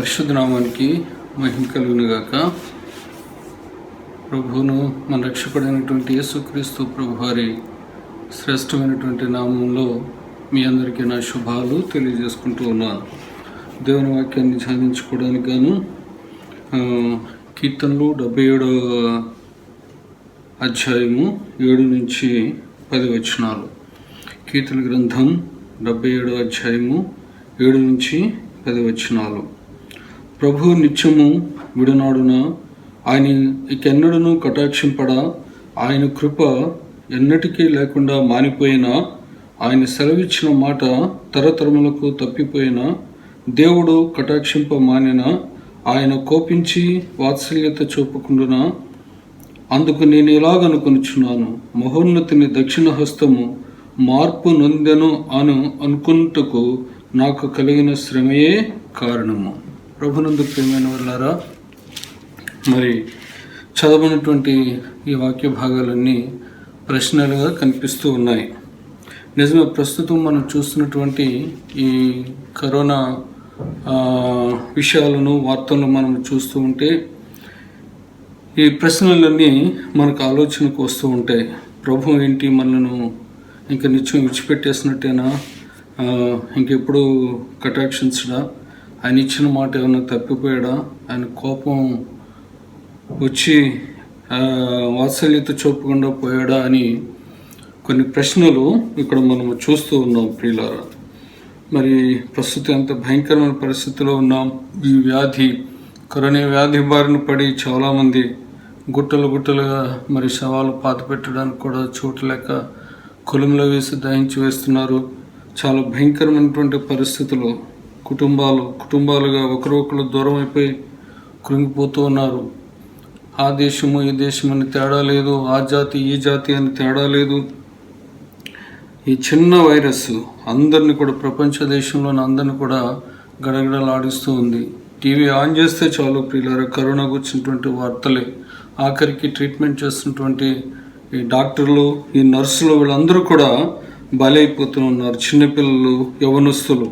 పరిశుద్ధ నామానికి మహిమ కలుగును గాక. ప్రభువును మన రక్షకుడైనటువంటి యేసుక్రీస్తు ప్రభువారి శ్రేష్టమైనటువంటి నామంలో మీ అందరికీ నా శుభాలు తెలియజేసుకుంటూ ఉన్నాను. దేవుని వాక్యాన్ని ధ్యానించుకోవడానికి గాను కీర్తనలు 77వ అధ్యాయము 7 నుంచి 10 వచనాలు. కీర్తన గ్రంథం 77వ అధ్యాయము 7 నుంచి 10 వచనాలు. ప్రభు నిత్యము విడనాడున, ఆయన ఇకెన్నడను కటాక్షింపడా, ఆయన కృప ఎన్నటికీ లేకుండా మానిపోయిన, ఆయన సెలవిచ్చిన మాట తరతరములకు తప్పిపోయిన, దేవుడు కటాక్షింప మానిన, ఆయన కోపించి వాత్సల్యత చూపకుండున, అందుకు నేను ఇలాగనుకొనుచున్నాను, మహోన్నతిని దక్షిణ హస్తము మార్పు నొందెను అనుకుంటకు నాకు కలిగిన శ్రమయే కారణము. ప్రభునందు ప్రియమైన వాళ్ళారా, మరి చదవనటువంటి ఈ వాక్య భాగాలన్నీ ప్రశ్నలుగా కనిపిస్తూ ఉన్నాయి. నిజమే, ప్రస్తుతం మనం చూస్తున్నటువంటి ఈ కరోనా విషయాలను, వార్తలను మనం చూస్తూ ఉంటే ఈ ప్రశ్నలన్నీ మనకు ఆలోచనకు వస్తూ ఉంటాయి. ప్రభు ఏంటి, మనను ఇంకా నిత్యం విడిచిపెట్టేసినట్టేనా, ఇంకెప్పుడు కటాక్షించడా, ఆయన ఇచ్చిన మాట ఏమైనా తప్పిపోయాడా, ఆయన కోపం వచ్చి వాత్సల్యత చూపకుండా పోయాడా అని కొన్ని ప్రశ్నలు ఇక్కడ మనం చూస్తూ ఉన్నాం ప్రియులారా. మరి ప్రస్తుతం ఎంత భయంకరమైన పరిస్థితిలో ఉన్నాం. ఈ వ్యాధి, కరోనా వ్యాధి బారిన పడి చాలామంది గుట్టలుగా మరి శవాలు పాతి పెట్టడానికి కూడా చోటు లేక కొలంలో వేసి దహించి వేస్తున్నారు. చాలా భయంకరమైనటువంటి పరిస్థితులు, కుటుంబాలుగా ఒకరొకరు దూరం అయిపోయి కృంగిపోతూ ఉన్నారు. ఆ దేశము ఈ దేశం అని తేడా లేదు, ఆ జాతి ఈ జాతి అని తేడా లేదు. ఈ చిన్న వైరస్ అందరినీ కూడా, ప్రపంచ దేశంలోని అందరినీ కూడా గడగడలాడిస్తూ ఉంది. టీవీ ఆన్ చేస్తే చాలు ప్రియులారా, కరోనా గురించినటువంటి వార్తలే. ఆఖరికి ట్రీట్మెంట్ చేస్తున్నటువంటి ఈ డాక్టర్లు, ఈ నర్సులు, వీళ్ళందరూ కూడా బలైపోతూ ఉన్నారు. చిన్నపిల్లలు, యవనస్తులు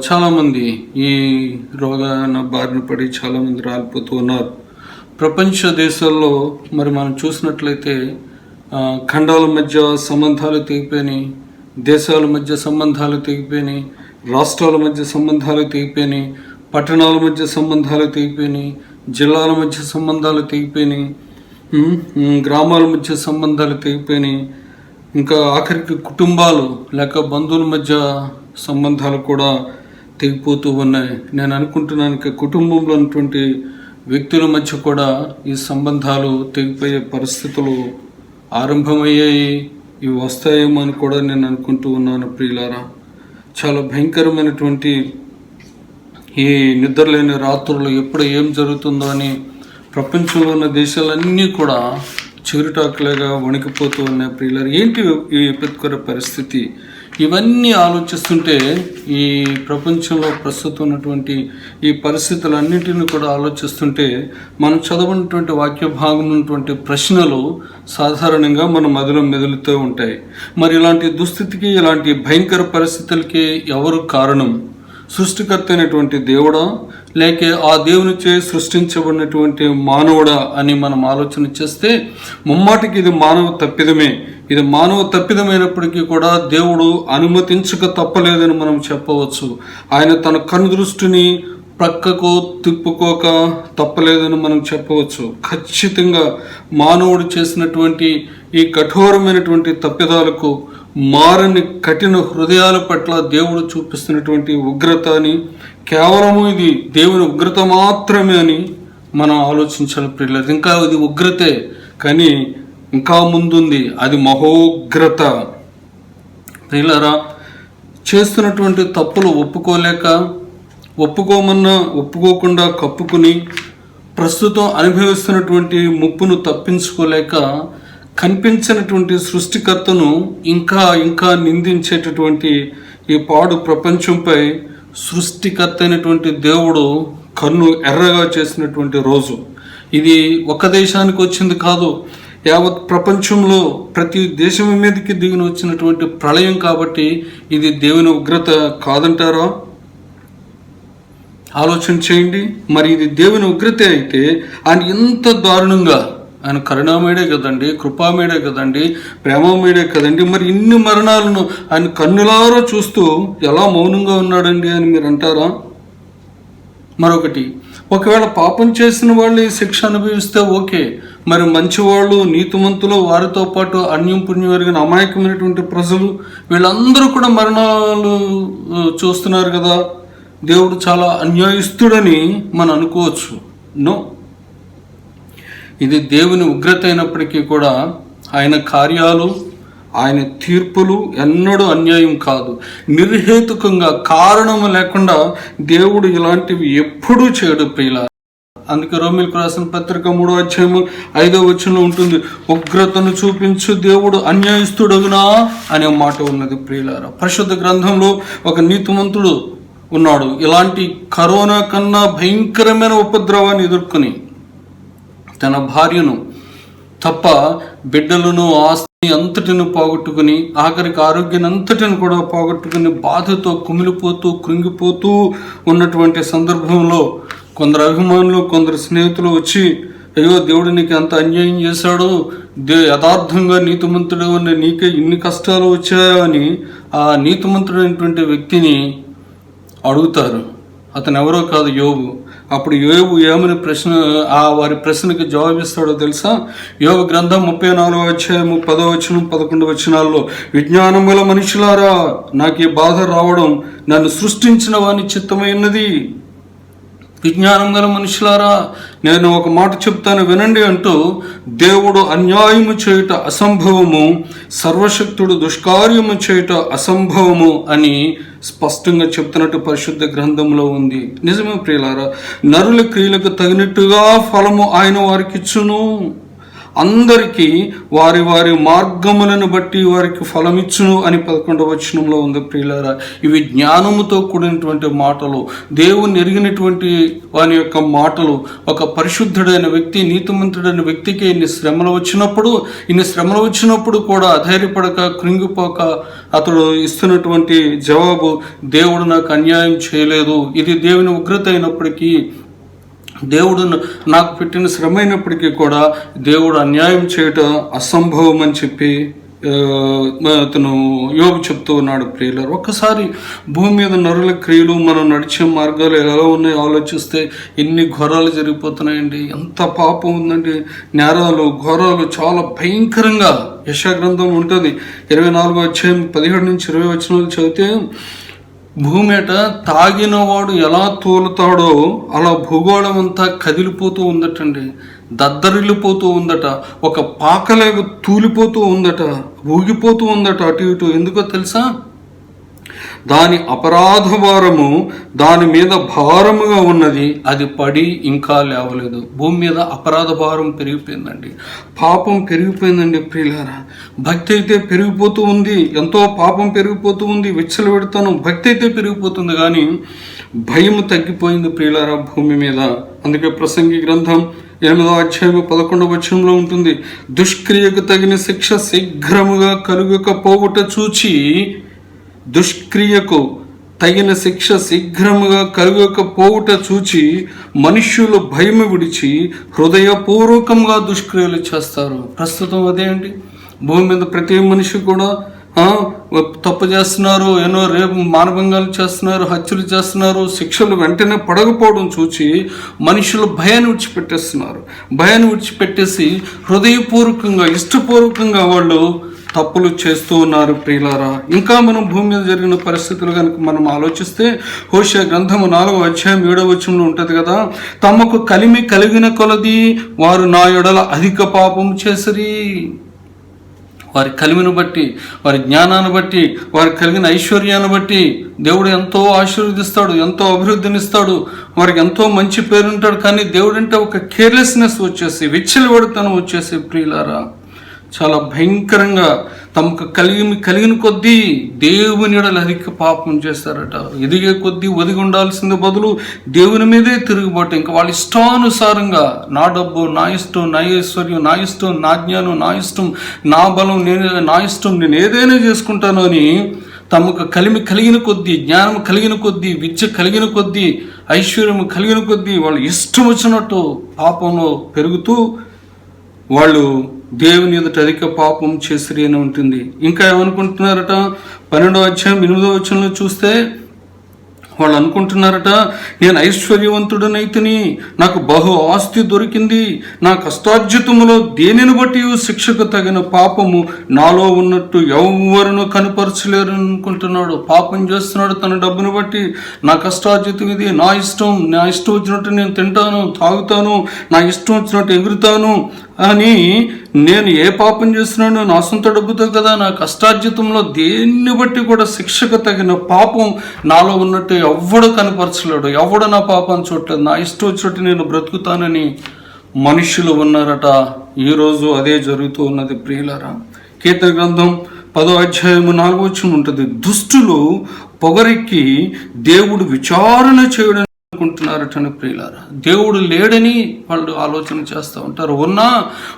చాలామంది ఈ రోగాన బారిన పడి చాలామంది రాలిపోతూ ఉన్నారు. ప్రపంచ దేశాల్లో మరి మనం చూసినట్లయితే ఖండాల మధ్య సంబంధాలు తెగిపోయినాయి, దేశాల మధ్య సంబంధాలు తెగిపోయినాయి, రాష్ట్రాల మధ్య సంబంధాలు తెగిపోయినాయి, పట్టణాల మధ్య సంబంధాలు తెగిపోయినాయి, జిల్లాల మధ్య సంబంధాలు తెగిపోయినాయి, గ్రామాల మధ్య సంబంధాలు తెగిపోయినాయి. ఇంకా ఆఖరికి కుటుంబాలు లేక బంధువుల మధ్య సంబంధాలు కూడా తెగిపోతూ ఉన్నాయి. నేను అనుకుంటున్నాను, ఇక కుటుంబంలో ఉన్నటువంటి వ్యక్తుల మధ్య కూడా ఈ సంబంధాలు తెగిపోయే పరిస్థితులు ఆరంభమయ్యాయి. ఇవి వస్తాయేమో అని కూడా నేను అనుకుంటూ ఉన్నాను ప్రియులారా. చాలా భయంకరమైనటువంటి ఈ నిద్రలేని రాత్రులు, ఎప్పుడు ఏం జరుగుతుందో అని ప్రపంచంలో ఉన్న దేశాలన్నీ కూడా చిరుటాకులుగా వణికిపోతూ ఉన్నాయి ప్రియులారా. ఏంటి ఈ విపత్కర పరిస్థితి? ఇవన్నీ ఆలోచిస్తుంటే, ఈ ప్రపంచంలో ప్రస్తుతం ఉన్నటువంటి ఈ పరిస్థితులన్నింటినీ కూడా ఆలోచిస్తుంటే, మనం చదవనటువంటి వాక్య భాగం ఉన్నటువంటి ప్రశ్నలు సాధారణంగా మన మదిలో మెదులుతూ ఉంటాయి. మరి ఇలాంటి దుస్థితికి, ఇలాంటి భయంకర పరిస్థితులకి ఎవరు కారణం? సృష్టికర్త అయినటువంటి దేవుడా, లేక ఆ దేవునిచే సృష్టించబడినటువంటి మానవుడా అని మనం ఆలోచన చేస్తే, ముమ్మాటికి ఇది మానవ తప్పిదమే. ఇది మానవ తప్పిదమైనప్పటికీ కూడా దేవుడు అనుమతించక తప్పలేదని మనం చెప్పవచ్చు. ఆయన తన కనుదృష్టిని ప్రక్కకు తిప్పుకోక తప్పలేదని మనం చెప్పవచ్చు. ఖచ్చితంగా మానవుడు చేసినటువంటి ఈ కఠోరమైనటువంటి తప్పిదాలకు, మారని కఠిన హృదయాల పట్ల దేవుడు చూపిస్తున్నటువంటి ఉగ్రత అని, కేవలము ఇది దేవుని ఉగ్రత మాత్రమే అని మనం ఆలోచించాలి ప్రియులారా. ఇంకా ఇది ఉగ్రతే, కానీ ఇంకా ముందుంది, అది మహోగ్రత ప్రియులారా. చేస్తున్నటువంటి తప్పులు ఒప్పుకోకుండా కప్పుకుని, ప్రస్తుతం అనుభవిస్తున్నటువంటి ముప్పును తప్పించుకోలేక కనిపించినటువంటి సృష్టికర్తను ఇంకా నిందించేటటువంటి ఈ పాడు ప్రపంచంపై సృష్టికర్త అయినటువంటి దేవుడు కన్ను ఎర్రగా చేసినటువంటి రోజు ఇది. ఒక దేశానికి వచ్చింది కాదు, యావత్ ప్రపంచంలో ప్రతి దేశం మీదకి దిగిన వచ్చినటువంటి ప్రళయం. కాబట్టి ఇది దేవుని ఉగ్రత కాదంటారా? ఆలోచన చేయండి. మరి ఇది దేవుని ఉగ్రత అయితే ఆయన ఎంత దారుణంగా, ఆయన కరుణామయుడే కదండి, కృపామయుడే కదండి, ప్రేమమయుడే కదండి, మరి ఇన్ని మరణాలను ఆయన కన్నులారా చూస్తూ ఎలా మౌనంగా ఉన్నాడండి అని మీరు అంటారా? మరొకటి, ఒకవేళ పాపం చేసిన వాళ్ళు ఈ శిక్ష అనుభవిస్తే ఓకే, మరి మంచివాళ్ళు, నీతిమంతులు, వారితో పాటు అన్యం పుణ్యం ఎరిగిన అమాయకమైనటువంటి ప్రజలు, వీళ్ళందరూ కూడా మరణాలు చూస్తున్నారు కదా, దేవుడు చాలా అన్యాయస్తుడని మనం అనుకోవచ్చు. నో, ఇది దేవుని ఉగ్రత అయినప్పటికీ కూడా ఆయన కార్యాలు, ఆయన తీర్పులు ఎన్నడూ అన్యాయం కాదు. నిర్హేతుకంగా కారణం లేకుండా దేవుడు ఇలాంటివి ఎప్పుడూ చేయడు ప్రియుల. అందుకే రోమీయులకు రాసిన పత్రిక 3వ అధ్యాయము 5వ వచనంలో ఉంటుంది, ఉగ్రతను చూపించు దేవుడు అన్యాయస్తుడగునా అనే మాట ఉన్నది ప్రియులారా. పరిశుద్ధ గ్రంథంలో ఒక నీతిమంతుడు ఉన్నాడు. ఇలాంటి కరోనా కన్నా భయంకరమైన ఉపద్రవాన్ని ఎదుర్కొని తన భార్యను తప్ప బిడ్డలను, ఆస్తిని అంతటిని పోగొట్టుకుని, ఆఖరికి ఆరోగ్యాన్ని అంతటిని కూడా పోగొట్టుకుని బాధతో కుమిలిపోతూ కృంగిపోతూ ఉన్నటువంటి సందర్భంలో కొందరు అభిమానులు, కొందరు స్నేహితులు వచ్చి, అయ్యో దేవుడు నీకు ఎంత అన్యాయం చేశాడు, యథార్థంగా నీతిమంతుడు అని నీకే ఇన్ని కష్టాలు వచ్చాయో అని ఆ నీతిమంతుడైనటువంటి వ్యక్తిని అడుగుతారు. అతను ఎవరో కాదు, యోబు. అప్పుడు యోబు ఏమని వారి ప్రశ్నకి జవాబిస్తాడో తెలుసా? యోబు గ్రంథం 34వ అధ్యాయము 10వ వచనం 11వ వచనాల్లో, విజ్ఞానం గల మనుషులారా, నాకు ఈ బాధ రావడం నన్ను సృష్టించిన వాని చిత్తమైనది. విజ్ఞానం గల మనుషులారా, నేను ఒక మాట చెప్తాను వినండి అంటూ, దేవుడు అన్యాయము చేయుట అసంభవము, సర్వశక్తుడు దుష్కార్యము చేయుట అసంభవము అని స్పష్టంగా చెప్తున్నట్టు పరిశుద్ధ గ్రంథంలో ఉంది. నిజమే ప్రియులారా, నరుల క్రియలకు తగినట్టుగా ఫలము ఆయన వారికి ఇచ్చును. అందరికీ వారి వారి మార్గములను బట్టి వారికి ఫలమిచ్చును అని 11వ వచనంలో ఉంది ప్రియులారా. ఇవి జ్ఞానముతో కూడినటువంటి మాటలు, దేవుని ఎరిగినటువంటి వాని యొక్క మాటలు. ఒక పరిశుద్ధుడైన వ్యక్తి, నీతిమంతుడైన వ్యక్తికి ఇన్ని శ్రమలు వచ్చినప్పుడు కూడా అధైర్యపడక, కృంగిపోక అతడు ఇస్తున్నటువంటి జవాబు, దేవుడు నాకు అన్యాయం చేయలేదు, ఇది దేవుని ఉగ్రత అయినప్పటికీ, దేవుడు నాకు పెట్టిన శ్రమ అయినప్పటికీ కూడా దేవుడు అన్యాయం చేయటం అసంభవం అని చెప్పి అతను యోబు చెప్తూ ఉన్నాడు ప్రియులారు. ఒక్కసారి భూమి మీద నరుల క్రియలు, మనం నడిచే మార్గాలు ఎలా ఉన్నాయో ఆలోచిస్తే ఎన్ని ఘోరాలు జరిగిపోతున్నాయండి, ఎంత పాపం ఉందండి, నేరాలు, ఘోరాలు చాలా భయంకరంగా. యెషయా గ్రంథం ఉంటుంది 24వ అధ్యాయం 17 నుంచి 20 వచనాలు చదివితే, భూమిట తాగినవాడు ఎలా తోలుతాడో అలా భూగోళం అంతా కదిలిపోతూ ఉందటండి, దద్దరిల్లిపోతూ ఉందట, ఒక పాకలేక తూలిపోతూ ఉందట, ఊగిపోతూ ఉందట అటు ఇటు. ఎందుకో తెలుసా? దాని అపరాధ భారము దాని మీద భారముగా ఉన్నది, అది పడి ఇంకా లేవలేదు. భూమి మీద అపరాధ భారం పెరిగిపోయిందండి, పాపం పెరిగిపోయిందండి ప్రియులారా. భక్తి అయితే పెరిగిపోతూ ఉంది, ఎంతో పాపం పెరిగిపోతూ ఉంది, విచ్చలు పెడతాను, భక్తి అయితే పెరిగిపోతుంది, కానీ భయం తగ్గిపోయింది ప్రియులారా భూమి మీద. అందుకే ప్రసంగి గ్రంథం 8వ అధ్యాయం 11వ వచనంలో ఉంటుంది, దుష్క్రియకు తగిన శిక్ష శీఘ్రముగా కలుగకపోవుట చూచి, దుష్క్రియకు తగిన శిక్ష శీఘ్రముగా కలుగకపోవుట చూచి మనుష్యులు భయము విడిచి హృదయపూర్వకంగా దుష్క్రియలు చేస్తారు. ప్రస్తుతం అదేంటి, భూమి మీద ప్రతి మనిషి కూడా తప్పు చేస్తున్నారు, ఎన్నో రేపు మానభంగాలు చేస్తున్నారు, హత్యలు చేస్తున్నారు. శిక్షలు వెంటనే పడకపోవడం చూచి మనుషులు భయాన్ని విడిచిపెట్టేస్తున్నారు. భయాన్ని విడిచిపెట్టేసి హృదయపూర్వకంగా, ఇష్టపూర్వకంగా వాళ్ళు తప్పులు చేస్తూ ఉన్నారు ప్రియులారా. ఇంకా మనం భూమి మీద జరిగిన పరిస్థితులు కనుక మనం ఆలోచిస్తే, హోషేయ గ్రంథము 4వ అధ్యాయం 7వ వచనంలో ఉంటుంది కదా, తమకు కలిమి కలిగిన కొలది వారు నా యెడల అధిక పాపం చేసిరి. వారి కలిమిని బట్టి, వారి జ్ఞానాన్ని బట్టి, వారికి కలిగిన ఐశ్వర్యాన్ని బట్టి దేవుడు ఎంతో ఆశీర్వదిస్తాడు, ఎంతో అభివృద్ధినిస్తాడు, వారికి ఎంతో మంచి పేరుంటాడు. కానీ దేవుడు అంటే ఒక కేర్లెస్నెస్ వచ్చేసి, విచ్చలవిడితనం వచ్చేసి ప్రియులారా చాలా భయంకరంగా తమకు కలిగిన కొద్దీ దేవుని యెడల అధిక పాపం చేస్తారట. ఎదిగే కొద్దీ ఒదిగి ఉండాల్సింది బదులు దేవుని మీదే తిరుగుబాటు. ఇంకా వాళ్ళ ఇష్టానుసారంగా, నా డబ్బు నా ఇష్టం, నా ఐశ్వర్యం నా ఇష్టం, నా జ్ఞానం నా ఇష్టం, నా బలం నా ఇష్టం, నేను ఏదైనా చేసుకుంటాను అని తమకు కలిగిన కొద్దీ, జ్ఞానం కలిగిన కొద్దీ, విద్య కలిగిన కొద్దీ ఐశ్వర్యం కలిగిన కొద్దీ వాళ్ళు ఇష్టం వచ్చినట్టు పాపంలో పెరుగుతూ వాళ్ళు దేవుని ఎదుట అధిక పాపం చేసిరి అని ఉంటుంది. ఇంకా ఏమనుకుంటున్నారట, 12వ అధ్యాయం 8వ వచనంలో చూస్తే వాళ్ళు అనుకుంటున్నారట, నేను ఐశ్వర్యవంతుడనైతిని, నాకు బహు ఆస్తి దొరికింది, నా కష్టార్జితములో దేనిని బట్టి శిక్షకు తగిన పాపము నాలో ఉన్నట్టు ఎవరును కనపరచలేరు అనుకుంటున్నాడు. పాపం చేస్తున్నాడు తన డబ్బును బట్టి. నా కష్టార్జితం ఇది, నా ఇష్టం వచ్చినట్టు నేను తింటాను, తాగుతాను, నా ఇష్టం వచ్చినట్టు ఎగురుతాను అని నేను ఏ పాపం చేస్తున్నాను? నా సొంత డబ్బుతో కదా, నా కష్టార్జితంలో దేన్ని బట్టి కూడా శిక్షకు తగిన పాపం నాలో ఉన్నట్టు ఎవడు కనపరచలేడు, ఎవడు నా పాపాన్ని చూడలేదు, నా ఇష్టం వచ్చినట్టు నేను బ్రతుకుతానని మనుషులు ఉన్నారట. ఈరోజు అదే జరుగుతూ ఉన్నది ప్రియులారా. కీర్తన గ్రంథం 10వ అధ్యాయము 4వ వచనం ఉంటుంది, దుష్టులు పొగరెక్కి దేవుడు విచారణ చేయడం అనుకుంటున్నారటని ప్రియులారా. దేవుడు లేడని వాళ్ళు ఆలోచన చేస్తూ ఉంటారు. ఉన్నా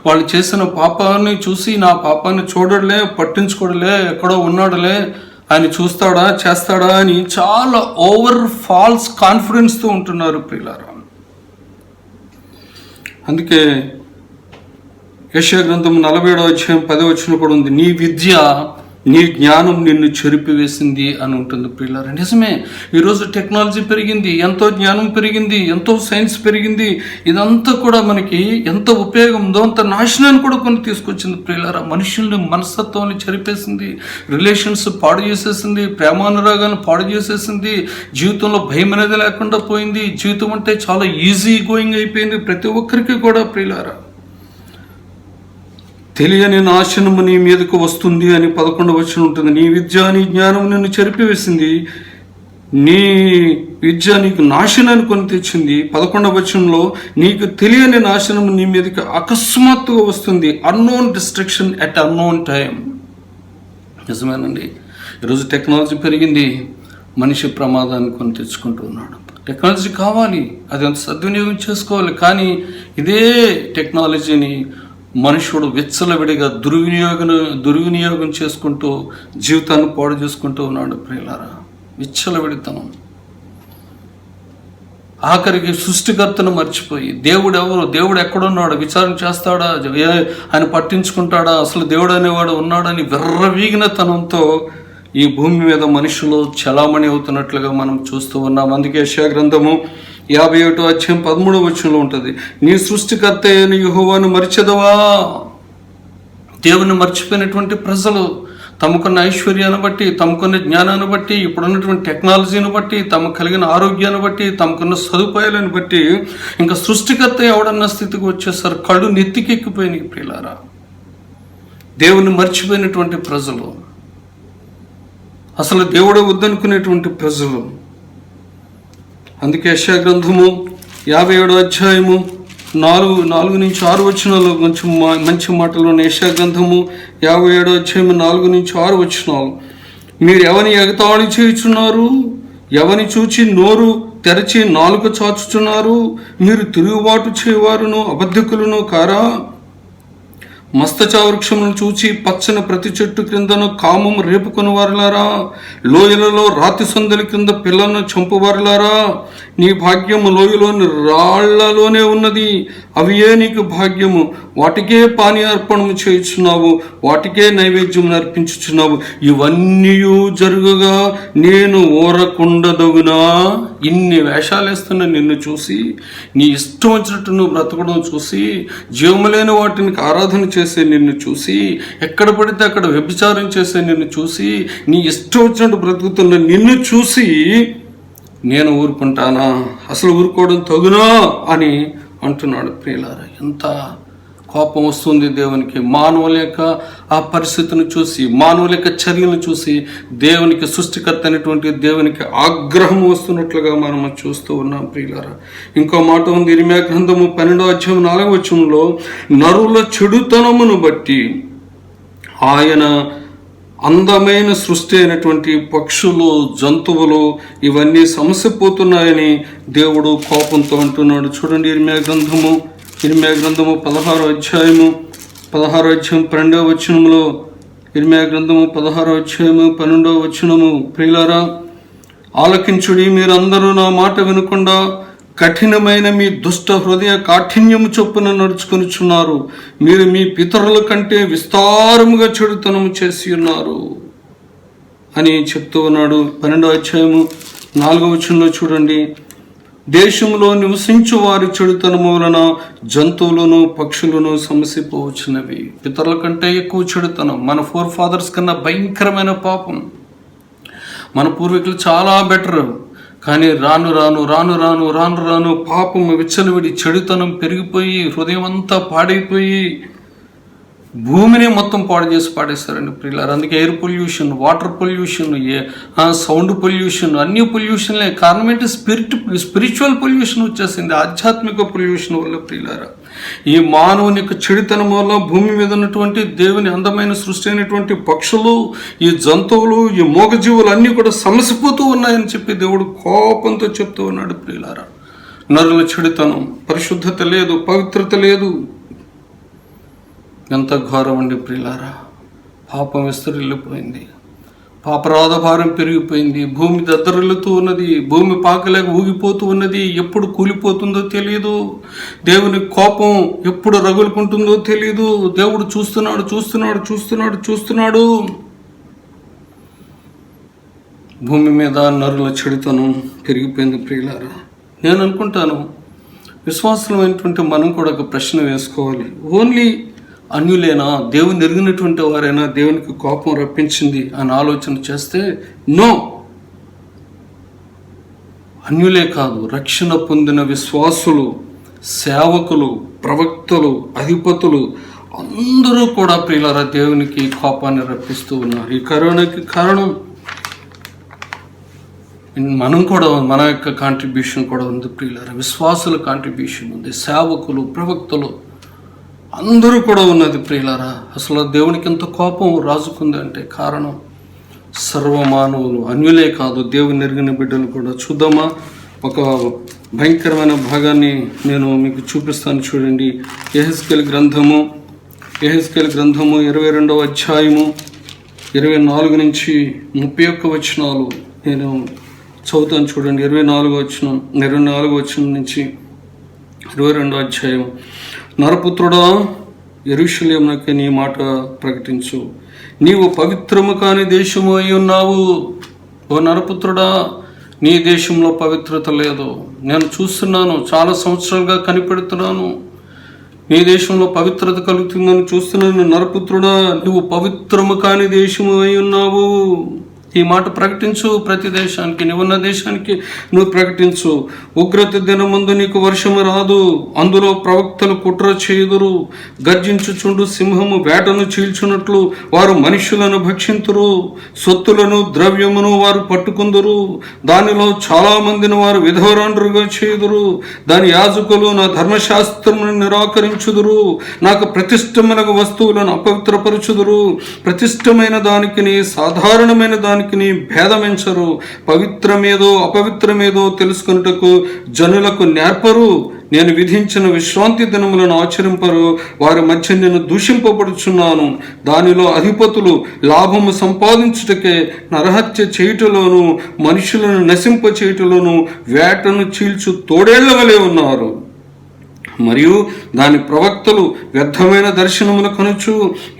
వాళ్ళు చేసిన పాపాన్ని చూసి నా పాపాన్ని చూడలే, పట్టించుకోడలే, ఎక్కడో ఉన్నాడులే, ఆయన చూస్తాడా చేస్తాడా అని చాలా ఓవర్ ఫాల్స్ కాన్ఫిడెన్స్తో ఉంటున్నారు ప్రియులారా. అందుకే యెషయా గ్రంథం 47వ అధ్యాయం 10వ వచనం కూడా ఉంది, నీ విద్య నీ జ్ఞానం నిన్ను చెరిపివేసింది అని ఉంటుంది ప్రియులారా. నిజమే, ఈరోజు టెక్నాలజీ పెరిగింది, ఎంతో జ్ఞానం పెరిగింది, ఎంతో సైన్స్ పెరిగింది. ఇదంతా కూడా మనకి ఎంత ఉపయోగం ఉందో అంత నాశనాన్ని కూడా కొన్ని తీసుకొచ్చింది ప్రియులారా. మనుషుల్ని మనస్తత్వాన్ని చెరిపేసింది, రిలేషన్స్ పాడు చేసేసింది, ప్రేమానురాగాన్ని పాడు చేసేసింది, జీవితంలో భయం అనేది లేకుండా పోయింది. జీవితం అంటే చాలా ఈజీ గోయింగ్ అయిపోయింది ప్రతి ఒక్కరికి కూడా ప్రియులారా. తెలియని నాశనము నీ మీదకు వస్తుంది అని 11వ వచనం ఉంటుంది. నీ విద్య నీ జ్ఞానం నిన్ను చెరిపివేసింది, నీ విద్య నీకు నాశనాన్ని కొని తెచ్చింది. 11వ వచనంలో నీకు తెలియని నాశనం నీ మీదకి అకస్మాత్తుగా వస్తుంది, unknown destruction at unknown time. నిజమేనండి, ఈరోజు టెక్నాలజీ పెరిగింది, మనిషి ప్రమాదాన్ని కొని తెచ్చుకుంటూ ఉన్నాడు. టెక్నాలజీ కావాలి, అది అంత సద్వినియోగం చేసుకోవాలి. కానీ ఇదే టెక్నాలజీని మనుషుడు విచ్చలవిడిగా దుర్వినియోగం చేసుకుంటూ జీవితాన్ని పాడు చేసుకుంటూ ఉన్నాడు ప్రియులారా. విచ్చలవిడితనం. ఆఖరికి సృష్టికర్తను మర్చిపోయి దేవుడు ఎక్కడున్నాడు, విచారణ చేస్తాడా, ఆయన పట్టించుకుంటాడా, అసలు దేవుడు అనేవాడు ఉన్నాడని విర్రవీగిన తనంతో ఈ భూమి మీద మనుషులు చలామణి అవుతున్నట్లుగా మనం చూస్తూ ఉన్నాం. అందుకే యెషయా గ్రంథము 51వ అధ్యాయం 13వ వచనంలో ఉంటుంది, నీ సృష్టికర్త అయిన యెహోవాను మరిచెదవా. దేవుని మర్చిపోయినటువంటి ప్రజలు తమకున్న ఐశ్వర్యాన్ని బట్టి, తమకున్న జ్ఞానాన్ని బట్టి, ఇప్పుడున్నటువంటి టెక్నాలజీని బట్టి, తమకు కలిగిన ఆరోగ్యాన్ని బట్టి, తమకున్న సదుపాయాలను బట్టి ఇంకా సృష్టికర్త ఎవడన్న స్థితికి వచ్చేసారు. కళ్ళు నెత్తికెక్కిపోయినాయి ప్రియులారా. దేవుని మర్చిపోయినటువంటి ప్రజలు, అసలు దేవుడు వద్దనుకునేటువంటి ప్రజలు. అందుకే యెషయా గ్రంథము 57వ అధ్యాయము 4-6 వచనాలు మంచి మాటలు ఉన్నాయి. యెషయా గ్రంథము 57వ అధ్యాయము 4-6 వచనాలు, మీరు ఎవని ఎగతాళి చేయుచున్నారు, ఎవని చూచి నోరు తెరచి నాలుక చాచుచున్నారు, మీరు తిరుగుబాటు చేయవారును అబద్ధికులను కారా. మస్తచా వృక్షములను చూచి పచ్చని ప్రతి చెట్టు క్రిందను కామము రేపుకొని వారులారా, లోయలలో రాతి సందుల క్రింద పిల్లలను చంపువారులారా, నీ భాగ్యము లోయలోని రాళ్లలోనే ఉన్నది, అవియే నీకు భాగ్యము, వాటికే పానీయ అర్పణము చేయుచున్నావు, వాటికే నైవేద్యం అర్పించుచున్నావు, ఇవన్నీ జరుగుగా నేను ఊరకుండదగునా. ఇన్ని వేషాలేస్తున్న నిన్ను చూసి, నీ ఇష్టం వచ్చినట్టు నువ్వు బ్రతకడం చూసి, జీవములేని వాటిని ఆరాధన చేసే నిన్ను చూసి, ఎక్కడ పడితే అక్కడ వ్యభిచారం చేసే నిన్ను చూసి, నీ ఇష్టం వచ్చినట్టు బ్రతుకుతున్న నిన్ను చూసి నేను ఊరుకుంటానా, అసలు ఊరుకోవడం తగునా అని అంటున్నాడు ప్రియులారా. ఎంత కోపం వస్తుంది దేవునికి. మానవుల యొక్క ఆ పరిస్థితిని చూసి, మానవుల యొక్క చర్యలను చూసి దేవునికి, సృష్టికర్త అయినటువంటి దేవునికి ఆగ్రహం వస్తున్నట్లుగా మనం చూస్తూ ఉన్నాం ప్రియులారా. ఇంకో మాట ఉంది, ఇర్మీయా గ్రంథము 12వ అధ్యాయం 4వ వచనంలో, నరుల చెడుతనమును బట్టి ఆయన అందమైన సృష్టి అయినటువంటి పక్షులు, జంతువులు ఇవన్నీ సమసిపోతున్నాయని దేవుడు కోపంతో అంటున్నాడు. చూడండి, ఇర్మీయా గ్రంథము 16వ అధ్యాయము 12వ వచనములో, ఇర్మీయా గ్రంథము 16వ అధ్యాయము 12వ వచనము, ప్రియులారా, ఆలకించుడి, మీరందరూ నా మాట వినకుండా కఠినమైన మీ దుష్ట హృదయ కాఠిన్యము చొప్పున నడుచుకొనిచున్నారు. మీరు మీ పితరుల కంటే విస్తారముగా చెడుతనము చేసి ఉన్నారు అని చెప్తూ ఉన్నాడు. 12వ అధ్యాయము 4వ వచనంలో చూడండి, దేశంలో నివసించు వారి చెడుతనము వలన జంతువులను పక్షులను సమసిపోవచ్చున్నవి. పితరుల కంటే ఎక్కువ చెడుతనం, మన ఫోర్ ఫాదర్స్ కన్నా భయంకరమైన పాపం. మన పూర్వీకులు చాలా బెటర్, కానీ రాను రాను రాను రాను రాను రాను పాపం విచ్చలవిడి, చెడుతనం పెరిగిపోయి హృదయం అంతా పాడైపోయి భూమిని మొత్తం పాడు చేసి పాడేస్తారండి ప్రియులారా. అందుకే air pollution, water pollution, sound pollution, అన్ని పొల్యూషన్లే. కారణం ఏంటి? స్పిరిచువల్ పొల్యూషన్ వచ్చేసింది, ఆధ్యాత్మిక పొల్యూషన్ వల్ల ప్రియులారా. ఈ మానవుని యొక్క చెడుతనం వల్ల భూమి మీద ఉన్నటువంటి దేవుని అందమైన సృష్టి అయినటువంటి పక్షులు, ఈ జంతువులు, ఈ మూగజీవులు అన్నీ కూడా సమసిపోతూ ఉన్నాయని చెప్పి దేవుడు కోపంతో చెప్తూ ఉన్నాడు ప్రియులారా. నరుల చెడుతనం, పరిశుద్ధత లేదు, పవిత్రత లేదు. ఎంత ఘోరం అండి ప్రియులారా. పాపం విస్తరిల్లిపోయింది, పాపరాధ భారం పెరిగిపోయింది, భూమి దద్దరిల్లుతూ ఉన్నది, భూమి పాకలేక ఊగిపోతూ ఉన్నది. ఎప్పుడు కూలిపోతుందో తెలియదు, దేవుని కోపం ఎప్పుడు రగులుకుంటుందో తెలియదు. దేవుడు చూస్తున్నాడు చూస్తున్నాడు చూస్తున్నాడు చూస్తున్నాడు. భూమి మీద నరుల చెడుతనం పెరిగిపోయింది ప్రియులారా. నేను అనుకుంటాను, విశ్వాసమైనటువంటి మనం కూడా ఒక ప్రశ్న వేసుకోవాలి. ఓన్లీ అన్యులేనా, దేవుని ఎరిగినటువంటి వారైనా దేవునికి కోపం రప్పించింది అని ఆలోచన చేస్తే నో, అన్యులే కాదు, రక్షణ పొందిన విశ్వాసులు, సేవకులు, ప్రవక్తలు, అధిపతులు అందరూ కూడా ప్రియులారా దేవునికి కోపాన్ని రప్పిస్తూ ఉన్నారు. ఈ కరోనాకి కారణం మనం కూడా, మన యొక్క కాంట్రిబ్యూషన్ కూడా ఉంది ప్రియులారా. విశ్వాసుల కాంట్రిబ్యూషన్ ఉంది, సేవకులు, ప్రవక్తలు అందరూ కూడా ఉన్నది ప్రియులారా. అసలు దేవునికి ఎంత కోపం రాజుకుంది అంటే కారణం సర్వమానవులు, అన్యులే కాదు, దేవుని ఎరిగిన బిడ్డలు కూడా. చూద్దామా? ఒక భయంకరమైన భాగాన్ని నేను మీకు చూపిస్తాను చూడండి. యెహెజ్కేలు గ్రంథము 22వ అధ్యాయము 24 నుంచి 31 వచనాలు నేను చదువుతాను చూడండి. 24వ వచనం నుంచి 22వ అధ్యాయం. నరపుత్రుడా, యెరూషలేమునకు నీ మాట ప్రకటించు, నీవు పవిత్రము కాని దేశము అయి ఉన్నావు. ఓ నరపుత్రుడా, నీ దేశంలో పవిత్రత లేదు. నేను చూస్తున్నాను, చాలా సంవత్సరాలుగా కనిపెడుతున్నాను, నీ దేశంలో పవిత్రత కలుగుతుందని చూస్తున్నాను. నరపుత్రుడా, నువ్వు పవిత్రము కాని దేశము అయి ఉన్నావు. ఈ మాట ప్రకటించు ప్రతి దేశానికి, నువ్వున్న దేశానికి నువ్వు ప్రకటించు. ఉగ్రత దినమందు నీకు వర్షము రాదు, అందులో ప్రవక్తలు కుట్ర చేయుదురు. గర్జించుచుండు సింహము వేటను చీల్చున్నట్లు వారు మనుషులను భక్షింతురు. సొత్తులను ద్రవ్యమును వారు పట్టుకుందురు. దానిలో చాలా మందిని వారు విధవరాండ్రుగా చేయుదురు. దాని యాజకులు నా ధర్మశాస్త్రమును నిరాకరించుదురు. నాకు ప్రతిష్టమైన వస్తువులను అపవిత్రపరచుదురు. ప్రతిష్టమైన దానికి సాధారణమైన దానికి భేదమించరు. పవిత్రమేదో అపవిత్రమేదో తెలుసుకొనుటకు జనులకు నేర్పరు. నేను విధించిన విశ్రాంతి దినములను ఆచరింపరు. వారి మధ్య నేను దూషింపబడుచున్నాను. దానిలో అధిపతులు లాభము సంపాదించుటకే నరహత్య చేయుటలోను మనుషులను నశింప చేయుటలోను వేటను చీల్చు తోడేళ్ల వలె ఉన్నారు. మరియు దాని ప్రవక్తలు వ్యర్థమైన దర్శనములు కనుచు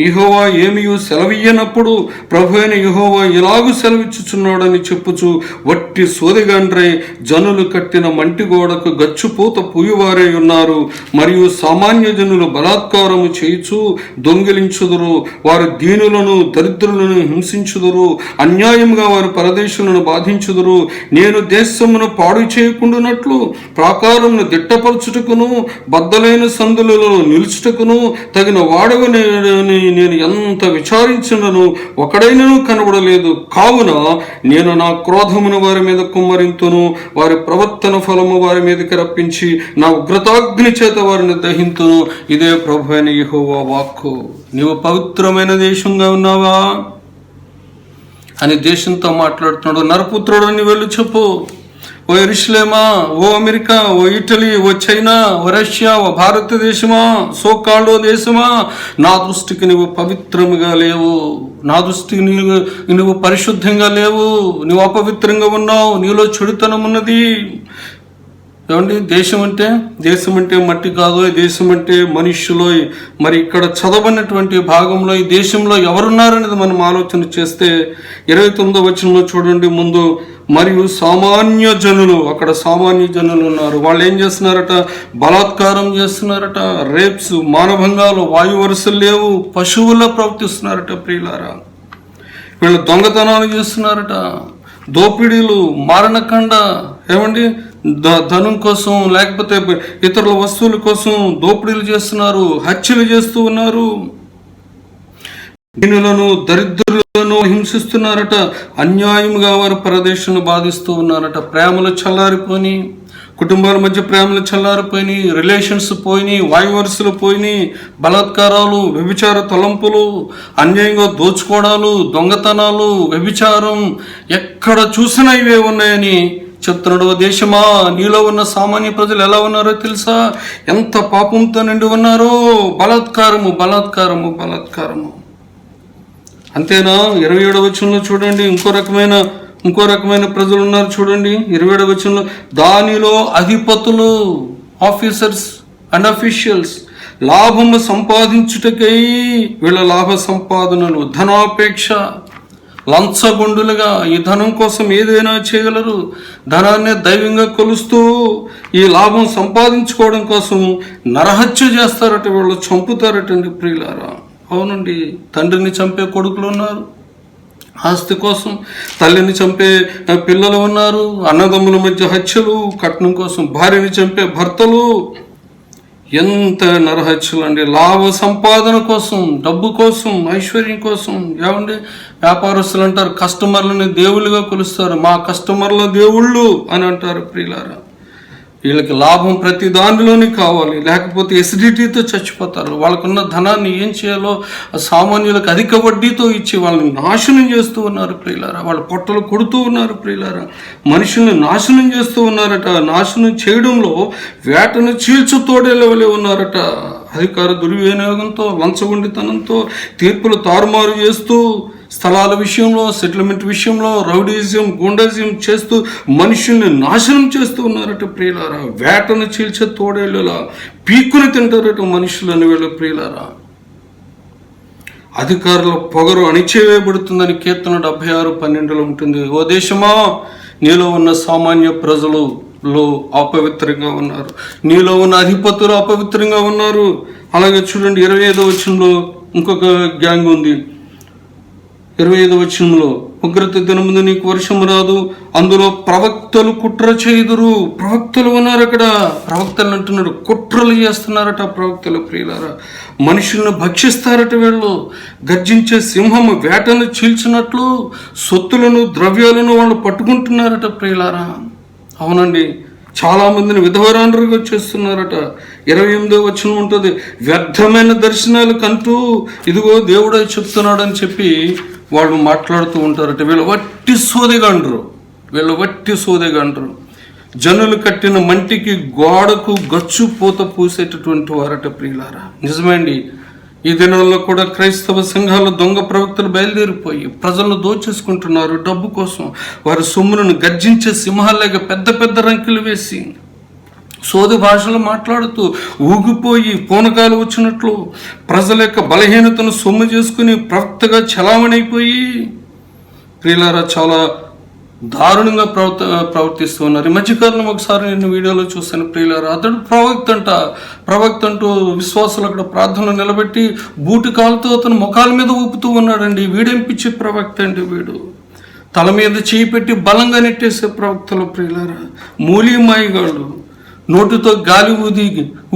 యెహోవా ఏమియు సెలవియ్యనప్పుడు ప్రభు అయిన యెహోవా ఎలాగూ సెలవిచ్చుచున్నాడని చెప్పుచు వట్టి సోదిగాండ్రై జనులు కట్టిన మంటి గోడకు గచ్చుపూత పూయువారై ఉన్నారు. మరియు సామాన్య జనులు బలాత్కారము చేయుచు దొంగిలించుదురు. వారు దీనులను దరిద్రులను హింసించుదురు. అన్యాయంగా వారు పరదేశులను బాధించుదురు. నేను దేశమును పాడు చేయకుండానట్లు ప్రాకారమును దిట్టపరచుటకును బద్దలైన సందులలో నిలుచుటకును తగిన వాడవని నేను ఎంత విచారించినను ఒకడైనను కనబడలేదు. కావున నేను నా క్రోధమును వారి మీద కుమ్మరింతును, వారి ప్రవర్తన ఫలము వారి మీదకి రప్పించి నా ఉగ్రతాగ్ని చేత వారిని దహింతును. ఇదే ప్రభు అయిన యెహోవా వాక్కు. నీవు పవిత్రమైన దేశంగా ఉన్నావా అని దేశంతో మాట్లాడుతున్నాడు. నరపుత్రుడు అని వెళ్ళి చెప్పు. ఓ యెరూషలేమా, ఓ అమెరికా, ఓ ఇటలీ, ఓ చైనా, ఓ రష్యా, ఓ భారతదేశమా, సోకాళ్ళో దేశమా, నా దృష్టికి నువ్వు పవిత్రముగా లేవు, నా దృష్టికి నువ్వు పరిశుద్ధంగా లేవు, నువ్వు అపవిత్రంగా ఉన్నావు, నీలో చెడుతనం ఉన్నది. ఏమండి, దేశం అంటే మట్టి కాదు, దేశం అంటే మనుష్యులో. మరి ఇక్కడ చదవనటువంటి భాగంలో ఈ దేశంలో ఎవరున్నారనేది మనం ఆలోచన చేస్తే 29వ వచనంలో చూడండి. ముందు మరియు సామాన్య జనులు, అక్కడ సామాన్య జనులు ఉన్నారు. వాళ్ళు ఏం చేస్తున్నారట? బలాత్కారం చేస్తున్నారట, రేప్స్, మానభంగాలు, వాయు వరుసలు లేవు, పశువుల్లో ప్రవర్తిస్తున్నారట ప్రియులారా. వీళ్ళు దొంగతనాలు చేస్తున్నారట, దోపిడీలు, మారణకాండ, ఏమండి ధనం కోసం లేకపోతే ఇతరుల వస్తువుల కోసం దోపిడీలు చేస్తున్నారు, హత్యలు చేస్తూ ఉన్నారు, దీనులను దరిద్రులను హింసిస్తున్నారట, అన్యాయముగా వారి ప్రదేశాన్ని బాధిస్తూ ఉన్నారట. ప్రేమలు చల్లారిపోయి, కుటుంబాల మధ్య ప్రేమలు చల్లారిపోయినాయి, రిలేషన్స్ పోయినాయి, వాయువరుసలు పోయినాయి, బలాత్కారాలు, వ్యభిచార తలంపులు, అన్యాయంగా దోచుకోవడాలు, దొంగతనాలు, వ్యభిచారం, ఎక్కడ చూసినా ఇవే ఉన్నాయని చెప్తున్నాడు. దేశమా, నీలో ఉన్న సామాన్య ప్రజలు ఎలా ఉన్నారో తెలుసా? ఎంత పాపంతో నిండి ఉన్నారో. బలాత్కారము, బలాత్కారము, బలాత్కారము. అంతేనా? 27వ వచనంలో చూడండి, ఇంకో రకమైన ప్రజలు ఉన్నారు చూడండి. 27వ వచనంలో, దానిలో అధిపతులు, ఆఫీసర్స్ అండ్ అఫీషియల్స్, లాభము సంపాదించుటకై వీళ్ళ లాభ సంపాదనలు, ధనాపేక్ష, లంచగొండులుగా ఈ ధనం కోసం ఏదైనా చేయగలరు. ధనాన్ని దైవంగా కొలుస్తూ ఈ లాభం సంపాదించుకోవడం కోసం నరహత్య చేస్తారట, వీళ్ళు చంపుతారటండి ప్రియులారా. అవునండి, తండ్రిని చంపే కొడుకులు ఉన్నారు, ఆస్తి కోసం తల్లిని చంపే పిల్లలు ఉన్నారు, అన్నదమ్ముల మధ్య హత్యలు, కట్నం కోసం భార్యని చంపే భర్తలు, ఎంత నరహత్యలు అండి. లాభ సంపాదన కోసం, డబ్బు కోసం, ఐశ్వర్యం కోసం. ఏమండి, వ్యాపారస్తులు అంటారు కస్టమర్లని దేవుళ్ళుగా కొలుస్తారు, మా కస్టమర్ల దేవుళ్ళు అని అంటారు ప్రియులారా. వీళ్ళకి లాభం ప్రతి దానిలోనే కావాలి, లేకపోతే ఎసిడిటీతో చచ్చిపోతారు. వాళ్ళకున్న ధనాన్ని ఏం చేయాలో సామాన్యులకు అధిక వడ్డీతో ఇచ్చి వాళ్ళని నాశనం చేస్తూ ఉన్నారు ప్రియులారా. వాళ్ళ పొట్టలు కొడుతూ ఉన్నారు ప్రియులారా. మనుషుల్ని నాశనం చేస్తూ ఉన్నారట. నాశనం చేయడంలో వేటను చీల్చు తోడేలవలే ఉన్నారట. అధికార దుర్వినియోగంతో, లంచగొండితనంతో, తీర్పులు తారుమారు చేస్తూ, స్థలాల విషయంలో, సెటిల్మెంట్ విషయంలో రౌడీజం, గుండాజం చేస్తూ మనుషుల్ని నాశనం చేస్తూ ఉన్నారట ప్రియులారా. వేటను చీల్చే తోడేళ్ళలా పీక్కుని తింటారట మనుషులని వీళ్ళ ప్రియులారా. అధికారుల పొగరు అణిచివేయబడుతుందని కీర్తన 76:12 ఉంటుంది. ఓ దేశమా, నీలో ఉన్న సామాన్య ప్రజలు అపవిత్రంగా ఉన్నారు, నీలో ఉన్న అధిపతులు అపవిత్రంగా ఉన్నారు. అలాగే చూడండి 25వ వచనంలో ఇంకొక గ్యాంగ్ ఉంది. 25వ వచనంలో, ఉగ్రత దినముందు నీకు వర్షము రాదు, అందులో ప్రవక్తలు కుట్ర చేయుదురు. ప్రవక్తలు ఉన్నారు అక్కడ. ప్రవక్తలు అంటున్నాడు, కుట్రలు చేస్తున్నారట ప్రవక్తలు ప్రియులారా. మనుషులను భక్షిస్తారట వీళ్ళు. గర్జించే సింహము వేటను చీల్చినట్లు సొత్తులను, ద్రవ్యాలను వాళ్ళు పట్టుకుంటున్నారట ప్రియులారా. అవునండి, చాలా మందిని విధవరాండ్రుగా చేస్తున్నారట. 28వ వచనం ఉంటుంది, వ్యర్థమైన దర్శనాలు కంటూ ఇదిగో దేవుడే చెప్తున్నాడని చెప్పి వాళ్ళు మాట్లాడుతూ ఉంటారట. వీళ్ళు వట్టి సోదెగండ్రు. జనులు కట్టిన మంటికి గోడకు గచ్చు పూత పూసేటటువంటి వారట ప్రియులారా. నిజమేండి, ఈ దినాల్లో కూడా క్రైస్తవ సంఘాలు దొంగ ప్రవక్తలు బయలుదేరిపోయి ప్రజలను దోచేసుకుంటున్నారు డబ్బు కోసం. వారి సొమ్ములను గర్జించే సింహాల్లాగా పెద్ద పెద్ద రంకెలు వేసి సోది భాషలు మాట్లాడుతూ ఊగిపోయి పూనకాలు వచ్చినట్లు ప్రజల యొక్క బలహీనతను సొమ్ము చేసుకుని ప్రవక్తగా చలామణైపోయి ప్రియులారా చాలా దారుణంగా ప్రవర్తిస్తూ ఉన్నారు. ఈ మధ్యకాలంలో ఒకసారి నేను వీడియోలో చూశాను ప్రియులారా. అతడు ప్రవక్త అంటూ విశ్వాసులు అక్కడ ప్రార్థనలు నిలబెట్టి బూటి కాలుతో అతను ముఖాల మీద ఊపుతూ ఉన్నాడండి. వీడేంపించే ప్రవక్త అండి వీడు. తల మీద చేయి పెట్టి బలంగా నెట్టేసే ప్రవక్తలు ప్రియులారా. మూలిమాయిగాళ్ళు, నోటితో గాలి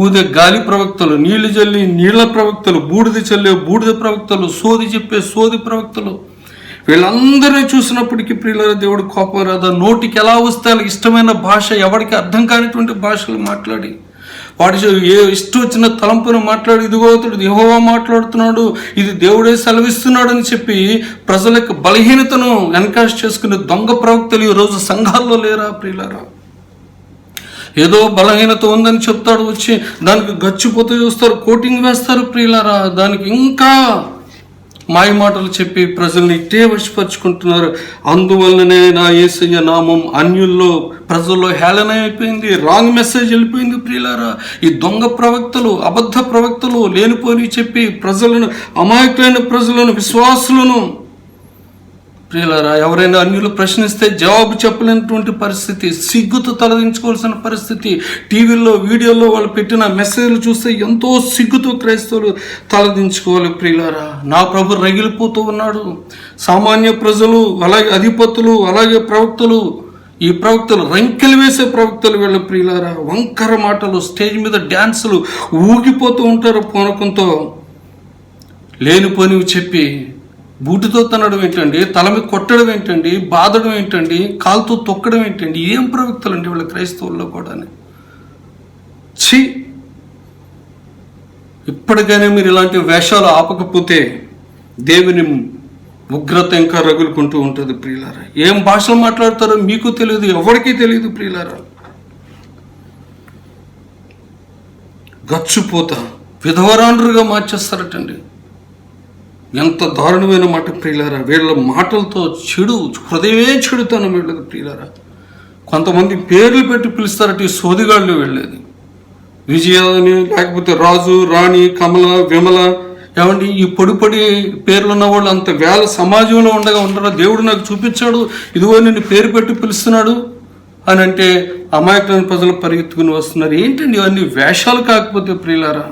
ఊదే గాలి ప్రవక్తలు, నీళ్లు చల్లి నీళ్ల ప్రవక్తలు, బూడిద చల్లే బూడిద ప్రవక్తలు, సోది చెప్పే సోది ప్రవక్తలు. వీళ్ళందరినీ చూసినప్పటికీ ప్రియులారా దేవుడు కోపం రాదా? నోటికి ఎలా వస్తే వాళ్ళకి ఇష్టమైన భాష, ఎవరికి అర్థం కానిటువంటి భాషలు మాట్లాడి వాడి ఏ ఇష్టం వచ్చిన తలంపును మాట్లాడి, ఇదిగో అతడు యెహోవా మాట్లాడుతున్నాడు, ఇది దేవుడే సెలవిస్తున్నాడు అని చెప్పి ప్రజల యొక్క బలహీనతను ఎన్కాష్ చేసుకునే దొంగ ప్రవక్తలు ఈరోజు సంఘాల్లో లేరా ప్రియులారా? ఏదో బలహీనత ఉందని చెప్తాడు, వచ్చి దానికి గచ్చిపోతూ చూస్తారు, కోటింగ్ వేస్తారు ప్రియులారా. దానికి ఇంకా మాయ మాటలు చెప్పి ప్రజల్ని ఇట్టే వశపరుచుకుంటున్నారు. అందువల్లనే నా యేసయ్య నామం అన్యుల్లో ప్రజల్లో హేళన అయిపోయింది, రాంగ్ మెసేజ్ వెళ్ళిపోయింది ప్రియులారా. ఈ దొంగ ప్రవక్తలు, అబద్ధ ప్రవక్తలు లేనిపోని చెప్పి ప్రజలను, అమాయకులైన ప్రజలను, విశ్వాసులను ప్రియులారా, ఎవరైనా అన్యులు ప్రశ్నిస్తే జవాబు చెప్పలేనటువంటి పరిస్థితి, సిగ్గుతో తలదించుకోవాల్సిన పరిస్థితి. టీవీల్లో, వీడియోల్లో వాళ్ళు పెట్టిన మెసేజ్లు చూస్తే ఎంతో సిగ్గుతో క్రైస్తవులు తలదించుకోవాలి ప్రియులారా. నా ప్రభు రగిలిపోతూ ఉన్నాడు. సామాన్య ప్రజలు, అలాగే అధిపతులు, అలాగే ప్రవక్తలు, ఈ ప్రవక్తలు రంకెలు వేసే ప్రవక్తలు వీళ్ళ ప్రియులారా. వంకర మాటలు, స్టేజ్ మీద డ్యాన్సులు, ఊగిపోతూ ఉంటారు పూనకంతో. లేనిపోనివి చెప్పి బూటితో తనడం ఏంటండి, తల మీద కొట్టడం ఏంటండి, బాధడం ఏంటండి, కాలుతో తొక్కడం ఏంటండి, ఏం ప్రవక్తలండి వీళ్ళ క్రైస్తవుల్లో కూడా. ఛీ, ఇప్పటికైనా మీరు ఇలాంటి వేషాలు ఆపకపోతే దేవుని ఉగ్రత ఇంకా రగులుకుంటూ ఉంటుంది ప్రియులారా. ఏం భాషలు మాట్లాడతారో మీకు తెలియదు, ఎవరికీ తెలియదు ప్రియులారా. గచ్చుపోతా విధవరాండ్రుగా మార్చేస్తారటండి. ఎంత దారుణమైన మాట ప్రియులారా. వీళ్ళ మాటలతో చెడు, హృదయమే చెడుతాను వీళ్ళది ప్రియులారా. కొంతమంది పేర్లు పెట్టి పిలుస్తారట, ఈ సోదిగాళ్ళు వెళ్ళేది. విజయ అని, లేకపోతే రాజు, రాణి, కమల, విమల, ఏమండి ఈ పొడి పేర్లు ఉన్న వాళ్ళు అంత వేల సమాజంలో ఉండరా. దేవుడు నాకు చూపించాడు, ఇదిగో నిన్ను పేరు పెట్టి పిలుస్తున్నాడు అని అంటే అమాయకులైన ప్రజలు పరిగెత్తుకుని వస్తున్నారు. ఏంటండి ఇవన్నీ వేషాలు కాకపోతే ప్రియులారా?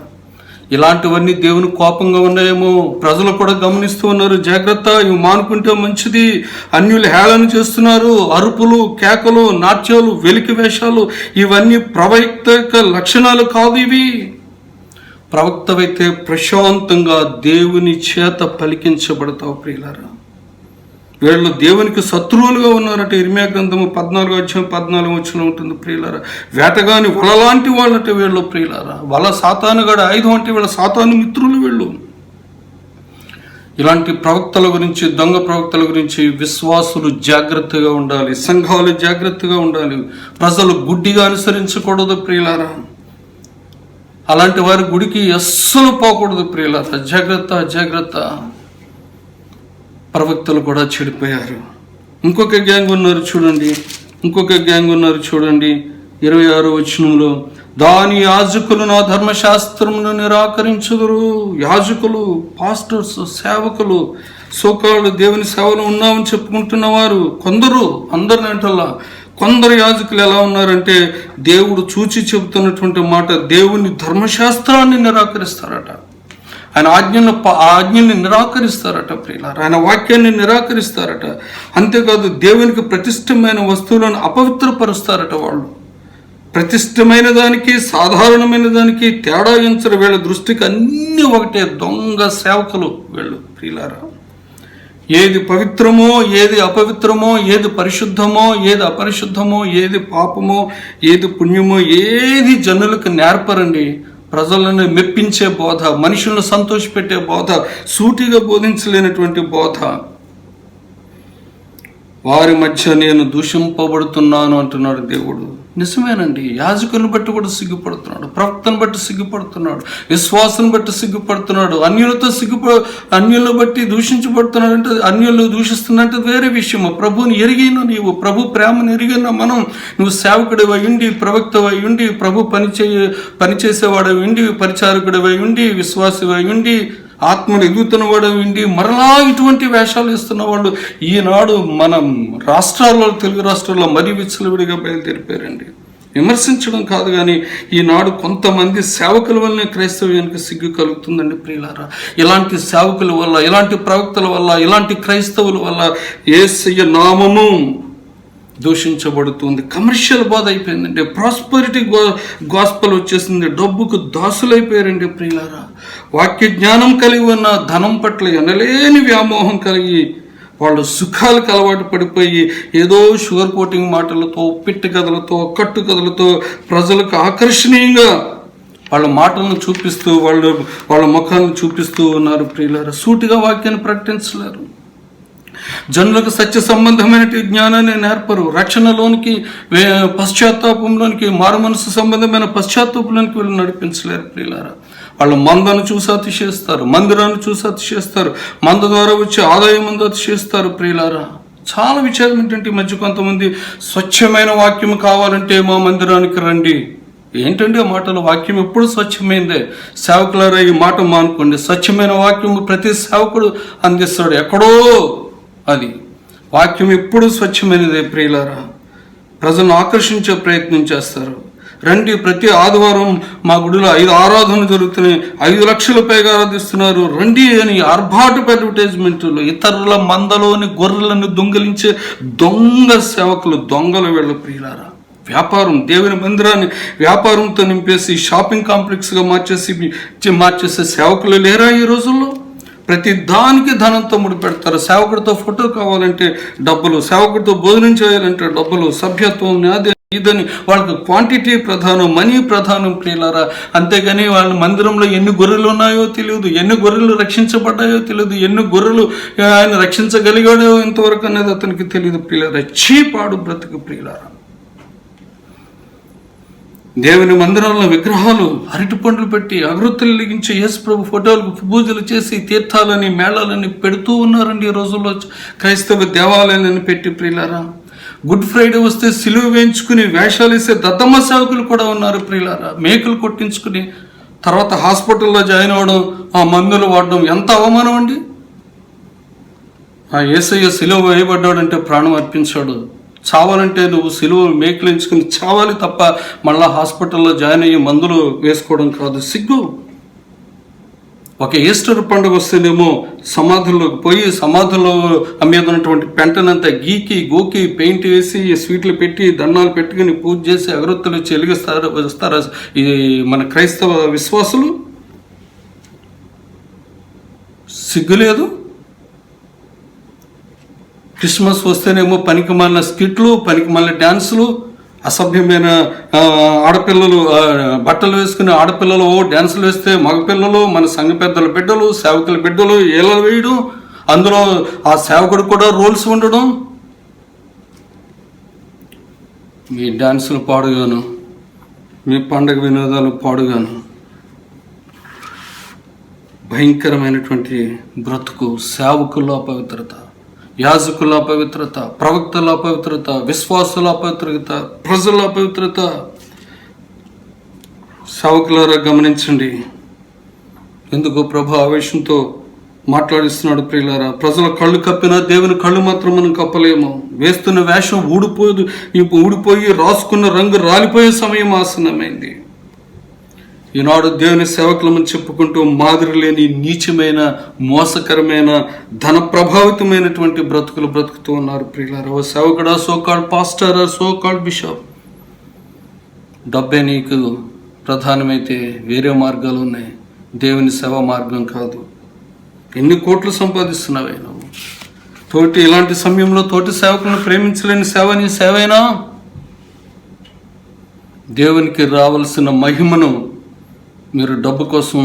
ఇలాంటివన్నీ దేవుని కోపంగా ఉన్నాయేమో ప్రజలు కూడా గమనిస్తూ ఉన్నారు. జాగ్రత్త, ఇవి మానుకుంటే మంచిది. అన్యులు హేళన చేస్తున్నారు. అరుపులు, కేకలు, నాట్యాలు, వెలికి వేషాలు, ఇవన్నీ ప్రవక్త యొక్క లక్షణాలు కాదు. ఇవి ప్రవక్తవైతే ప్రశాంతంగా దేవుని చేత పలికించబడతావు ప్రియులారా. వీళ్ళు దేవునికి శత్రువులుగా ఉన్నారట. ఇర్మియా గ్రంథము 14:14 ఉంటుంది ప్రియులారా. వేటగాని వల లాంటి వాళ్ళట వీళ్ళు ప్రియులారా. వల సాతానుగాడ ఆయుధం అంటే వీళ్ళ సాతాను మిత్రులు వీళ్ళు. ఇలాంటి ప్రవక్తల గురించి, దొంగ ప్రవక్తల గురించి విశ్వాసులు జాగ్రత్తగా ఉండాలి, సంఘాలు జాగ్రత్తగా ఉండాలి. ప్రజలు గుడ్డిగా అనుసరించకూడదు ప్రియులారా. అలాంటి వారి గుడికి అస్సలు పోకూడదు ప్రియులారా. జాగ్రత్త, జాగ్రత్త. ప్రవక్తలు కూడా చెడిపోయారు. ఇంకొక గ్యాంగ్ ఉన్నారు చూడండి, 26వ వచనంలో, దాని యాజకులు నా ధర్మశాస్త్రమును నిరాకరించుదురు. యాజకులు, పాస్టర్స్, సేవకులు, సోకాళ్ళు దేవుని సేవలో ఉన్నామని చెప్పుకుంటున్న వారు కొందరు, అందరిని అంటల్లా, కొందరు యాజకులు ఎలా ఉన్నారంటే దేవుడు చూచి చెబుతున్నటువంటి మాట, దేవుని ధర్మశాస్త్రాన్ని నిరాకరిస్తారట. ఆయన ఆజ్ఞల్ని నిరాకరిస్తారట ప్రియులారా. ఆయన వాక్యాన్ని నిరాకరిస్తారట. అంతేకాదు దేవునికి ప్రతిష్టమైన వస్తువులను అపవిత్రపరుస్తారట. వాళ్ళు ప్రతిష్టమైన దానికి, సాధారణమైన దానికి తేడా ఎంచరు. వీళ్ళ దృష్టికి అన్నీ ఒకటే. దొంగ సేవకులు వీళ్ళు ప్రియులారా. ఏది పవిత్రమో, ఏది అపవిత్రమో, ఏది పరిశుద్ధమో, ఏది అపరిశుద్ధమో, ఏది పాపమో, ఏది పుణ్యమో, ఏది జనులకు నేర్పరండి. ప్రజలను మెప్పించే బోధ, మనుషులను సంతోషపెట్టే బోధ, సూటిగా బోధించలేనటువంటి బోధ. వారి మధ్య నేను దూషింపబడుతున్నాను అంటున్నాడు దేవుడు. నిజమేనండి. యాజకులను బట్టి కూడా సిగ్గుపడుతున్నాడు, ప్రవక్తను బట్టి సిగ్గుపడుతున్నాడు, విశ్వాసం బట్టి సిగ్గుపడుతున్నాడు, అన్యులను బట్టి దూషించబడుతున్నాడు. అంటే అన్యులను దూషిస్తున్నట్టు వేరే విషయము. ప్రభుని ఎరిగిన నీవు, ప్రభు ప్రేమను ఎరిగిన మనం, నువ్వు సేవకుడివై ఉండి, ప్రవక్తవై ఉండి, ప్రభు పనిచేసేవాడై ఉండి, పరిచారకుడివై ఉండి, విశ్వాసవై ఉండి, ఆత్మను ఎదుగుతున్న వాడు ఉండి, మరలా ఇటువంటి వేషాలు ఇస్తున్న వాళ్ళు ఈనాడు మన రాష్ట్రాల్లో, తెలుగు రాష్ట్రాల్లో మరీ విచ్చలవిడిగా బయలుదేరిపోయారండి. విమర్శించడం కాదు, కానీ ఈనాడు కొంతమంది సేవకుల వల్లనే క్రైస్తవ్యానికి సిగ్గు కలుగుతుందండి ప్రియులారా. ఇలాంటి సేవకుల వల్ల, ఇలాంటి ప్రవక్తల వల్ల, ఇలాంటి క్రైస్తవుల వల్ల యేసయ్య నామము దూషించబడుతుంది. కమర్షియల్ బోధ అయిపోయిందండి. ప్రాస్పరిటీ గాస్పల్ వచ్చేసింది. డబ్బుకు దాసులైపోయారండి ప్రియులారా. వాక్య జ్ఞానం కలిగి ఉన్న ధనం పట్ల ఎనలేని వ్యామోహం కలిగి వాళ్ళు సుఖాలకు అలవాటు పడిపోయి ఏదో షుగర్ కోటింగ్ మాటలతో, పిట్టి కథలతో, కట్టు కథలతో ప్రజలకు ఆకర్షణీయంగా వాళ్ళ మాటలను చూపిస్తూ, వాళ్ళ ముఖాలను చూపిస్తూ ఉన్నారు ప్రియులారా. సూటిగా వాక్యాన్ని ప్రకటించలేరు. జనులకు సత్య సంబంధమైన జ్ఞానాన్ని నేర్పరు. రక్షణలోనికి, పశ్చాత్తాపంలోనికి, మారు మనసు సంబంధమైన పశ్చాత్తాపంలోనికి వీళ్ళు నడిపించలేరు ప్రియులారా. వాళ్ళు మందను చూసి అతిశయిస్తారు, మందిరాన్ని చూసి అతిశయిస్తారు, మంద ద్వారా వచ్చే ఆదాయం ముందు అతిశయిస్తారు ప్రియులారా. చాలా విచారం ఏంటంటే ఈ మధ్య కొంతమంది స్వచ్ఛమైన వాక్యం కావాలంటే మా మందిరానికి రండి. ఏంటండి ఆ మాటలు? వాక్యం ఎప్పుడు స్వచ్ఛమైందే. సేవకులారా ఈ మాట మానుకోండి. స్వచ్ఛమైన వాక్యం ప్రతి సేవకుడు అందిస్తాడు. ఎక్కడో అది వాక్యం ఎప్పుడు స్వచ్ఛమైనదే ప్రియులారా. ప్రజలను ఆకర్షించే ప్రయత్నం చేస్తారు. రండి, ప్రతి ఆదివారం మా గుడిలో 5 ఆరాధనలు జరుగుతున్నాయి, 5 లక్షల పైగా ఆరాధిస్తున్నారు, రండి అని ఆర్భాటపు అడ్వర్టైజ్మెంట్లు. ఇతరుల మందలోని గొర్రెలను దొంగిలించే దొంగ సేవకులు, దొంగలు వీళ్ళ ప్రియులారా. వ్యాపారం, దేవుని మందిరాన్ని వ్యాపారంతో నింపేసి షాపింగ్ కాంప్లెక్స్గా మార్చేసే సేవకులు లేరా ఈ రోజుల్లో? ప్రతి దానికి ధనంతో ముడిపెడతారు. సేవకుడితో ఫోటో కావాలంటే డబ్బులు, సేవకుడితో భోజనం చేయాలంటే డబ్బులు, సభ్యత్వం, అదే ఇదని వాళ్ళకి క్వాంటిటీ ప్రధానం, మనీ ప్రధానం ప్రియులారా. అంతేగాని వాళ్ళ మందిరంలో ఎన్ని గొర్రెలు ఉన్నాయో తెలియదు, ఎన్ని గొర్రెలు రక్షించబడ్డాయో తెలియదు, ఎన్ని గొర్రెలు ఆయన రక్షించగలిగాడో ఇంతవరకు అనేది అతనికి తెలియదు ప్రియులారా. చీపాడు బ్రతుకు ప్రియులారా. దేవుని మందిరంలో విగ్రహాలు, అరటి పండ్లు పెట్టి అగరొత్తులు వెలిగించి యేసు ప్రభు ఫోటోలకు పూజలు చేసి తీర్థాలని, మేళాలని పెడుతూ ఉన్నారండి ఈ రోజుల్లో క్రైస్తవ దేవాలయాలను పెట్టి ప్రియులారా. గుడ్ ఫ్రైడే వస్తే సిలువ వేయించుకుని వేషాలు వేసే దద్దమ్మ సేవకులు కూడా ఉన్నారు ప్రియులారా. మేకులు కొట్టించుకుని తర్వాత హాస్పిటల్లో జాయిన్ అవ్వడం, ఆ మందులు వాడడం ఎంత అవమానం అండి. ఆ యేసయ్య సిలువ వేయబడ్డాడంటే ప్రాణం అర్పించాడు. చావాలంటే నువ్వు సిలువ మేకులు ఎంచుకుని చావాలి తప్ప మళ్ళా హాస్పిటల్లో జాయిన్ అయ్యి మందులు వేసుకోవడం కాదు. సిగ్గు. ఒక ఈస్టర్ పండుగ వస్తేనేమో సమాధుల్లోకి పోయి సమాధుల్లో మీద ఉన్నటువంటి పెంటనంతా గీకి గోకి పెయింట్ వేసి స్వీట్లు పెట్టి దండాలు పెట్టుకుని పూజ చేసి అగరొత్తులు వస్తారు ఈ మన క్రైస్తవ విశ్వాసులు. సిగ్గులేదు. క్రిస్మస్ వస్తేనేమో పనికిమాలిన స్కిట్లు, పనికిమాలిన డ్యాన్సులు, అసభ్యమైన ఆడపిల్లలు బట్టలు వేసుకుని ఆడపిల్లలు డ్యాన్సులు వేస్తే మగపిల్లలు, మన సంఘ పెద్దల బిడ్డలు, సేవకుల బిడ్డలు ఏలా వేయడం, అందులో ఆ సేవకుడు కూడా రోల్స్ ఉండడం. మీ డ్యాన్సులు పాడుగాను, మీ పండగ వినోదాలు పాడుగాను. భయంకరమైనటువంటి బ్రతుకు. సేవకుల్లో అపవిత్రత, యాజకుల అపవిత్రత, ప్రవక్తల అపవిత్రత, విశ్వాసుల అపవిత్రత, ప్రజల అపవిత్రత. సేవకులారా గమనించండి. ఎందుకు ప్రభు ఆవేశంతో మాట్లాడిస్తున్నాడు ప్రియులారా. ప్రజల కళ్ళు కప్పినా దేవుని కళ్ళు మాత్రం మనం కప్పలేము. వేస్తున్న వేషం ఊడిపోయి రాసుకున్న రంగు రాలిపోయే సమయం ఆసన్నమైంది. ఈనాడు దేవుని సేవకులమని చెప్పుకుంటూ మాదిరి లేని నీచమైన, మోసకరమైన, ధన ప్రభావితమైనటువంటి బ్రతుకులు బ్రతుకుతూ ఉన్నారు ప్రియులారా. ఓ సేవకుడా, సోకాల్డ్ పాస్టర్, సోకాల్డ్ బిషప్, డబ్బే నీకు ప్రధానమైతే వేరే మార్గాలు ఉన్నాయి. దేవుని సేవ మార్గం కాదు. ఎన్ని కోట్లు సంపాదిస్తున్నావే నువ్వు? ఇలాంటి సమయంలో తోటి సేవకులను ప్రేమించలేని సేవ నీ సేవైనా? దేవునికి రావాల్సిన మహిమను మీరు డబ్బు కోసం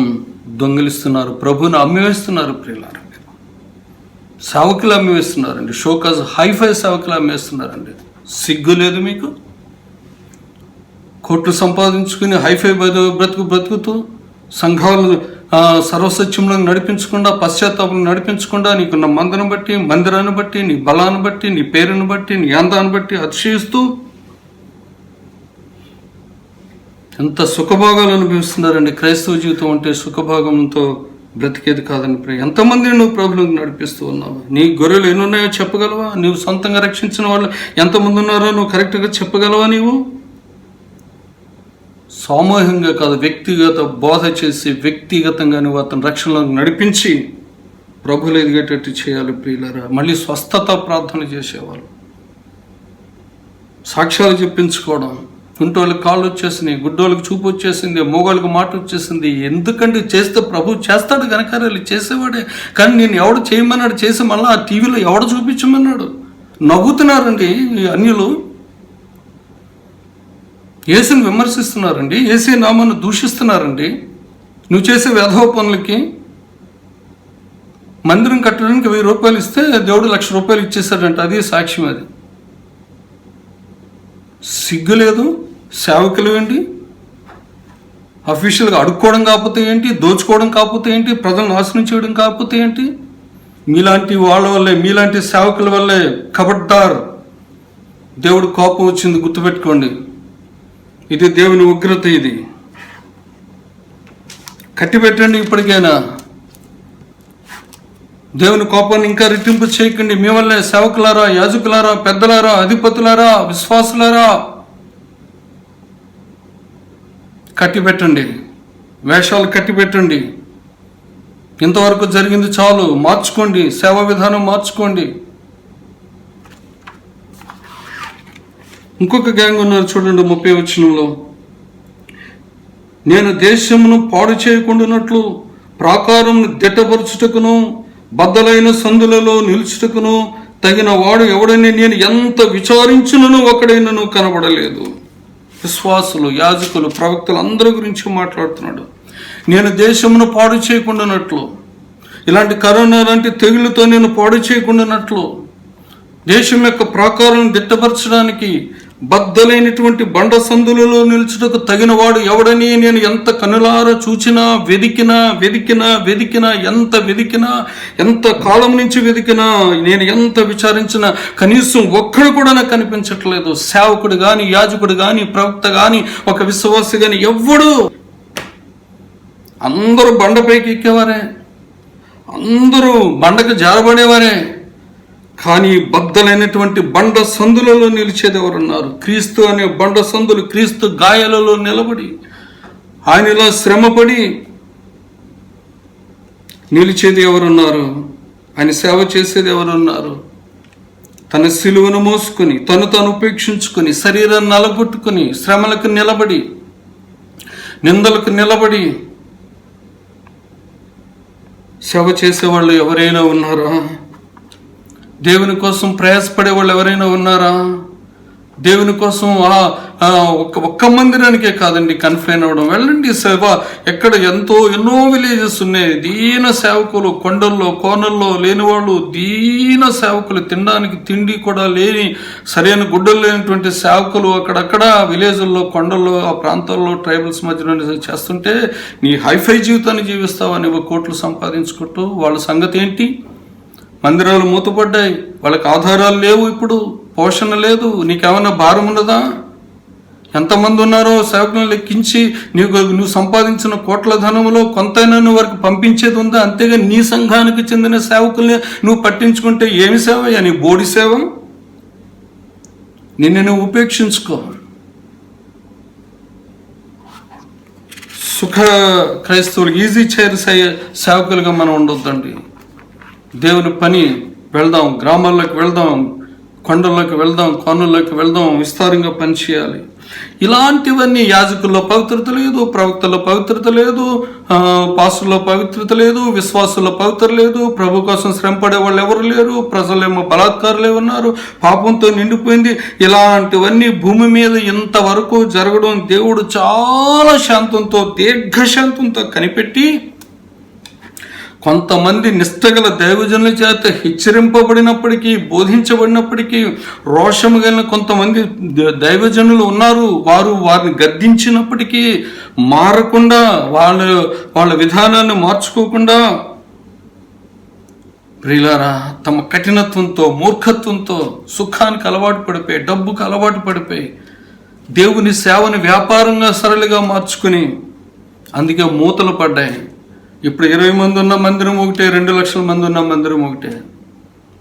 దొంగిలిస్తున్నారు. ప్రభుని అమ్మివేస్తున్నారు ప్రియులారా. సేవకులు అమ్మివేస్తున్నారండి. షోకాజ్ హైఫై సేవకులు అమ్మేస్తున్నారండి. సిగ్గు లేదు మీకు? కోట్లు సంపాదించుకుని హైఫై బ్రతుకుతూ సంఘాలు సర్వసత్యంలో నడిపించకుండా, పశ్చాత్తాపం నడిపించకుండా, నీకున్న మందను బట్టి, మందిరాన్ని బట్టి, నీ బలాన్ని బట్టి, నీ పేరును బట్టి, నీ అందాన్ని బట్టి అతిశయిస్తూ ఎంత సుఖభాగాలు అనుభవిస్తున్నారండి. క్రైస్తవ జీవితం అంటే సుఖభాగంతో బ్రతికేది కాదని ఎంతమంది నువ్వు ప్రభువును నడిపిస్తూ ఉన్నావు? నీ గొర్రెలు ఎన్ని ఉన్నాయో చెప్పగలవా? నువ్వు సొంతంగా రక్షించిన వాళ్ళు ఎంతమంది ఉన్నారో నువ్వు కరెక్ట్గా చెప్పగలవా? నీవు సామూహికంగా కాదు, వ్యక్తిగత బోధ చేసి వ్యక్తిగతంగా నువ్వు అతని రక్షణలో నడిపించి ప్రభువులు ఎదిగేటట్టు చేయాలి ప్రియులారా. మళ్ళీ స్వస్థత ప్రార్థన చేసేవాళ్ళు, సాక్ష్యాలు చెప్పించుకోవడం. కుంటోళ్ళకి కాళ్ళు వచ్చేసినాయి, గుడ్డోళ్ళకి చూపు వచ్చేసింది, మోగోళ్ళకి మాట వచ్చేసింది. ఎందుకంటే చేస్తే ప్రభు చేస్తాడు ఘనకార్యాలు, చేసేవాడే. కానీ నేను ఎవడు చేయమన్నాడు చేసి మళ్ళీ ఆ టీవీలో ఎవడు చూపించమన్నాడు? నవ్వుతున్నారండి ఈ అన్యులు. యేసుని విమర్శిస్తున్నారండి, యేసే నామాన్ని దూషిస్తున్నారండి. నువ్వు చేసే వెధవ పనులకి మందిరం కట్టడానికి 1000 రూపాయలు ఇస్తే దేవుడు 1,00,000 రూపాయలు ఇచ్చేసాడంట. అది సాక్ష్యం. అది సిగ్గు లేదు. సేవకులు ఏంటి, అఫీషియల్గా అడుక్కోవడం కాకపోతే ఏంటి, దోచుకోవడం కాకపోతే ఏంటి, ప్రజలను నాశనం చేయడం కాకపోతే ఏంటి? మీలాంటి వాళ్ళ వల్లే, మీలాంటి సేవకుల వల్లే ఖబర్దార్ దేవుడు కోపం వచ్చింది, గుర్తుపెట్టుకోండి. ఇది దేవుని ఉగ్రత. ఇది కట్టిపెట్టండి. ఇప్పటికైనా దేవుని కోపాన్ని ఇంకా రెట్టింపు చేయకండి. మీ వల్లే సేవకులారా, యాజకులారా, పెద్దలారా, అధిపతులారా, విశ్వాసులారా, కట్టిపెట్టండి. వేషాలు కట్టిపెట్టండి. ఇంతవరకు జరిగింది చాలు, మార్చుకోండి, సేవా విధానం మార్చుకోండి. ఇంకొక గ్యాంగ్ ఉన్నారు చూడండి 30వ వచనంలో. నేను దేశమును పాడు చేయకుండానట్లు ప్రాకారమును దిట్టపరచుటకును బద్దలైన సందులలో నిలుచుటకును తగిన వాడు ఎవడని నేను ఎంత విచారించునను ఒకడైనను కనబడలేదు. విశ్వాసులు, యాజకులు, ప్రవక్తలు అందరి గురించి మాట్లాడుతున్నాడు. నేను దేశమును పాడు చేయకుండానట్లు, ఇలాంటి కరోనా లాంటి తెగులతో నేను పాడు చేయకుండానట్లు, దేశం యొక్క ప్రాకారం దిట్టపరచడానికి బద్దలైనటువంటి బండ సందులలో నిలుచుటకు తగిన వాడు ఎవడని నేను ఎంత కనులారా చూచినా, వెదికినా, ఎంత కాలం నుంచి వెదికినా, నేను ఎంత విచారించినా కనీసం ఒక్కడు కూడా నాకు కనిపించట్లేదు. సేవకుడు కానీ, యాజకుడు కానీ, ప్రవక్త కానీ, ఒక విశ్వాసి కానీ ఎవ్వడు. అందరూ బండపైకి ఎక్కేవారే, అందరూ బండకు జారబడేవారే. కానీ బద్దలైనటువంటి బండ సందులలో నిలిచేది ఎవరున్నారు? క్రీస్తు అనే బండ సందులు, క్రీస్తు గాయాలలో నిలబడి ఆయనలో శ్రమపడి నిలిచేది ఎవరున్నారు? ఆయన సేవ చేసేది ఎవరున్నారు? తన సిలువను మోసుకుని, తను ఉపేక్షించుకుని, శరీరాన్ని నలగొట్టుకుని, శ్రమలకు నిలబడి, నిందలకు నిలబడి సేవ చేసేవాళ్ళు ఎవరైనా ఉన్నారా? దేవుని కోసం ప్రయాసపడే వాళ్ళు ఎవరైనా ఉన్నారా? దేవుని కోసం ఒక్క మందిరానికే కాదండి కన్ఫైన్ అవ్వడం. వెళ్ళండి సేవ. ఎక్కడ ఎన్నో విలేజెస్ ఉన్నాయి. దీన సేవకులు, కొండల్లో కోనల్లో లేనివాళ్ళు, దీన సేవకులు, తినడానికి తిండి కూడా లేని, సరైన గుడ్డలు లేనటువంటి సేవకులు అక్కడక్కడ విలేజ్ల్లో, కొండల్లో, ఆ ప్రాంతాల్లో ట్రైబల్స్ మధ్యలో చేస్తుంటే నీ హైఫై జీవితాన్ని జీవిస్తావా నువ్వు కోట్లు సంపాదించుకుంటూ? వాళ్ళ సంగతి ఏంటి? మందిరాలు మూతపడ్డాయి, వాళ్ళకి ఆధారాలు లేవు, ఇప్పుడు పోషణ లేదు. నీకేమన్నా భారం ఉన్నదా? ఎంతమంది ఉన్నారో సేవకులను లెక్కించి నువ్వు సంపాదించిన కోట్ల ధనములో కొంతైనా నువ్వు వారికి పంపించేది ఉందా? అంతేగా నీ సంఘానికి చెందిన సేవకుల్ని నువ్వు పట్టించుకుంటే ఏమి సేవ? నీ బోడి సేవ. నిన్ను నువ్వు ఉపేక్షించుకో. సుఖ క్రైస్తవులు, ఈజీ చైర్ సేవకులుగా మనం ఉండొద్దండి. దేవుని పని వెళ్దాం, గ్రామాల్లోకి వెళ్దాం, కొండల్లోకి వెళ్దాం, కోనల్లోకి వెళ్దాం, విస్తారంగా పని చేయాలి. ఇలాంటివన్నీ యాజకుల్లో పవిత్రత లేదు, ప్రవక్తల్లో పవిత్రత లేదు, పాస్టర్లో పవిత్రత లేదు, విశ్వాసుల్లో పవిత్రత లేదు, ప్రభు కోసం శ్రమపడే వాళ్ళు ఎవరు లేరు, ప్రజలేమో బలాత్కారులే ఉన్నారు, పాపంతో నిండిపోయింది. ఇలాంటివన్నీ భూమి మీద ఇంతవరకు జరగడం దేవుడు చాలా శాంతంతో, దీర్ఘశాంతంతో కనిపెట్టి కొంతమంది నిష్టగల దైవజనుల చేత హెచ్చరింపబడినప్పటికీ, బోధించబడినప్పటికీ రోషము కలిగిన కొంతమంది దైవజనులు ఉన్నారు. వారిని గద్దించినప్పటికీ మారకుండా, వాళ్ళ విధానాన్ని మార్చుకోకుండా, ప్రియులారా, తమ కఠినత్వంతో, మూర్ఖత్వంతో సుఖానికి అలవాటు పడిపోయి, డబ్బుకు అలవాటు పడిపోయి, దేవుని సేవని వ్యాపారంగా సరళిగా మార్చుకుని అందుకే మూతలు పడ్డాయి. ఇప్పుడు 20 మంది ఉన్న మందిరం ఒకటే, 2 లక్షల మంది ఉన్న మందిరం ఒకటే.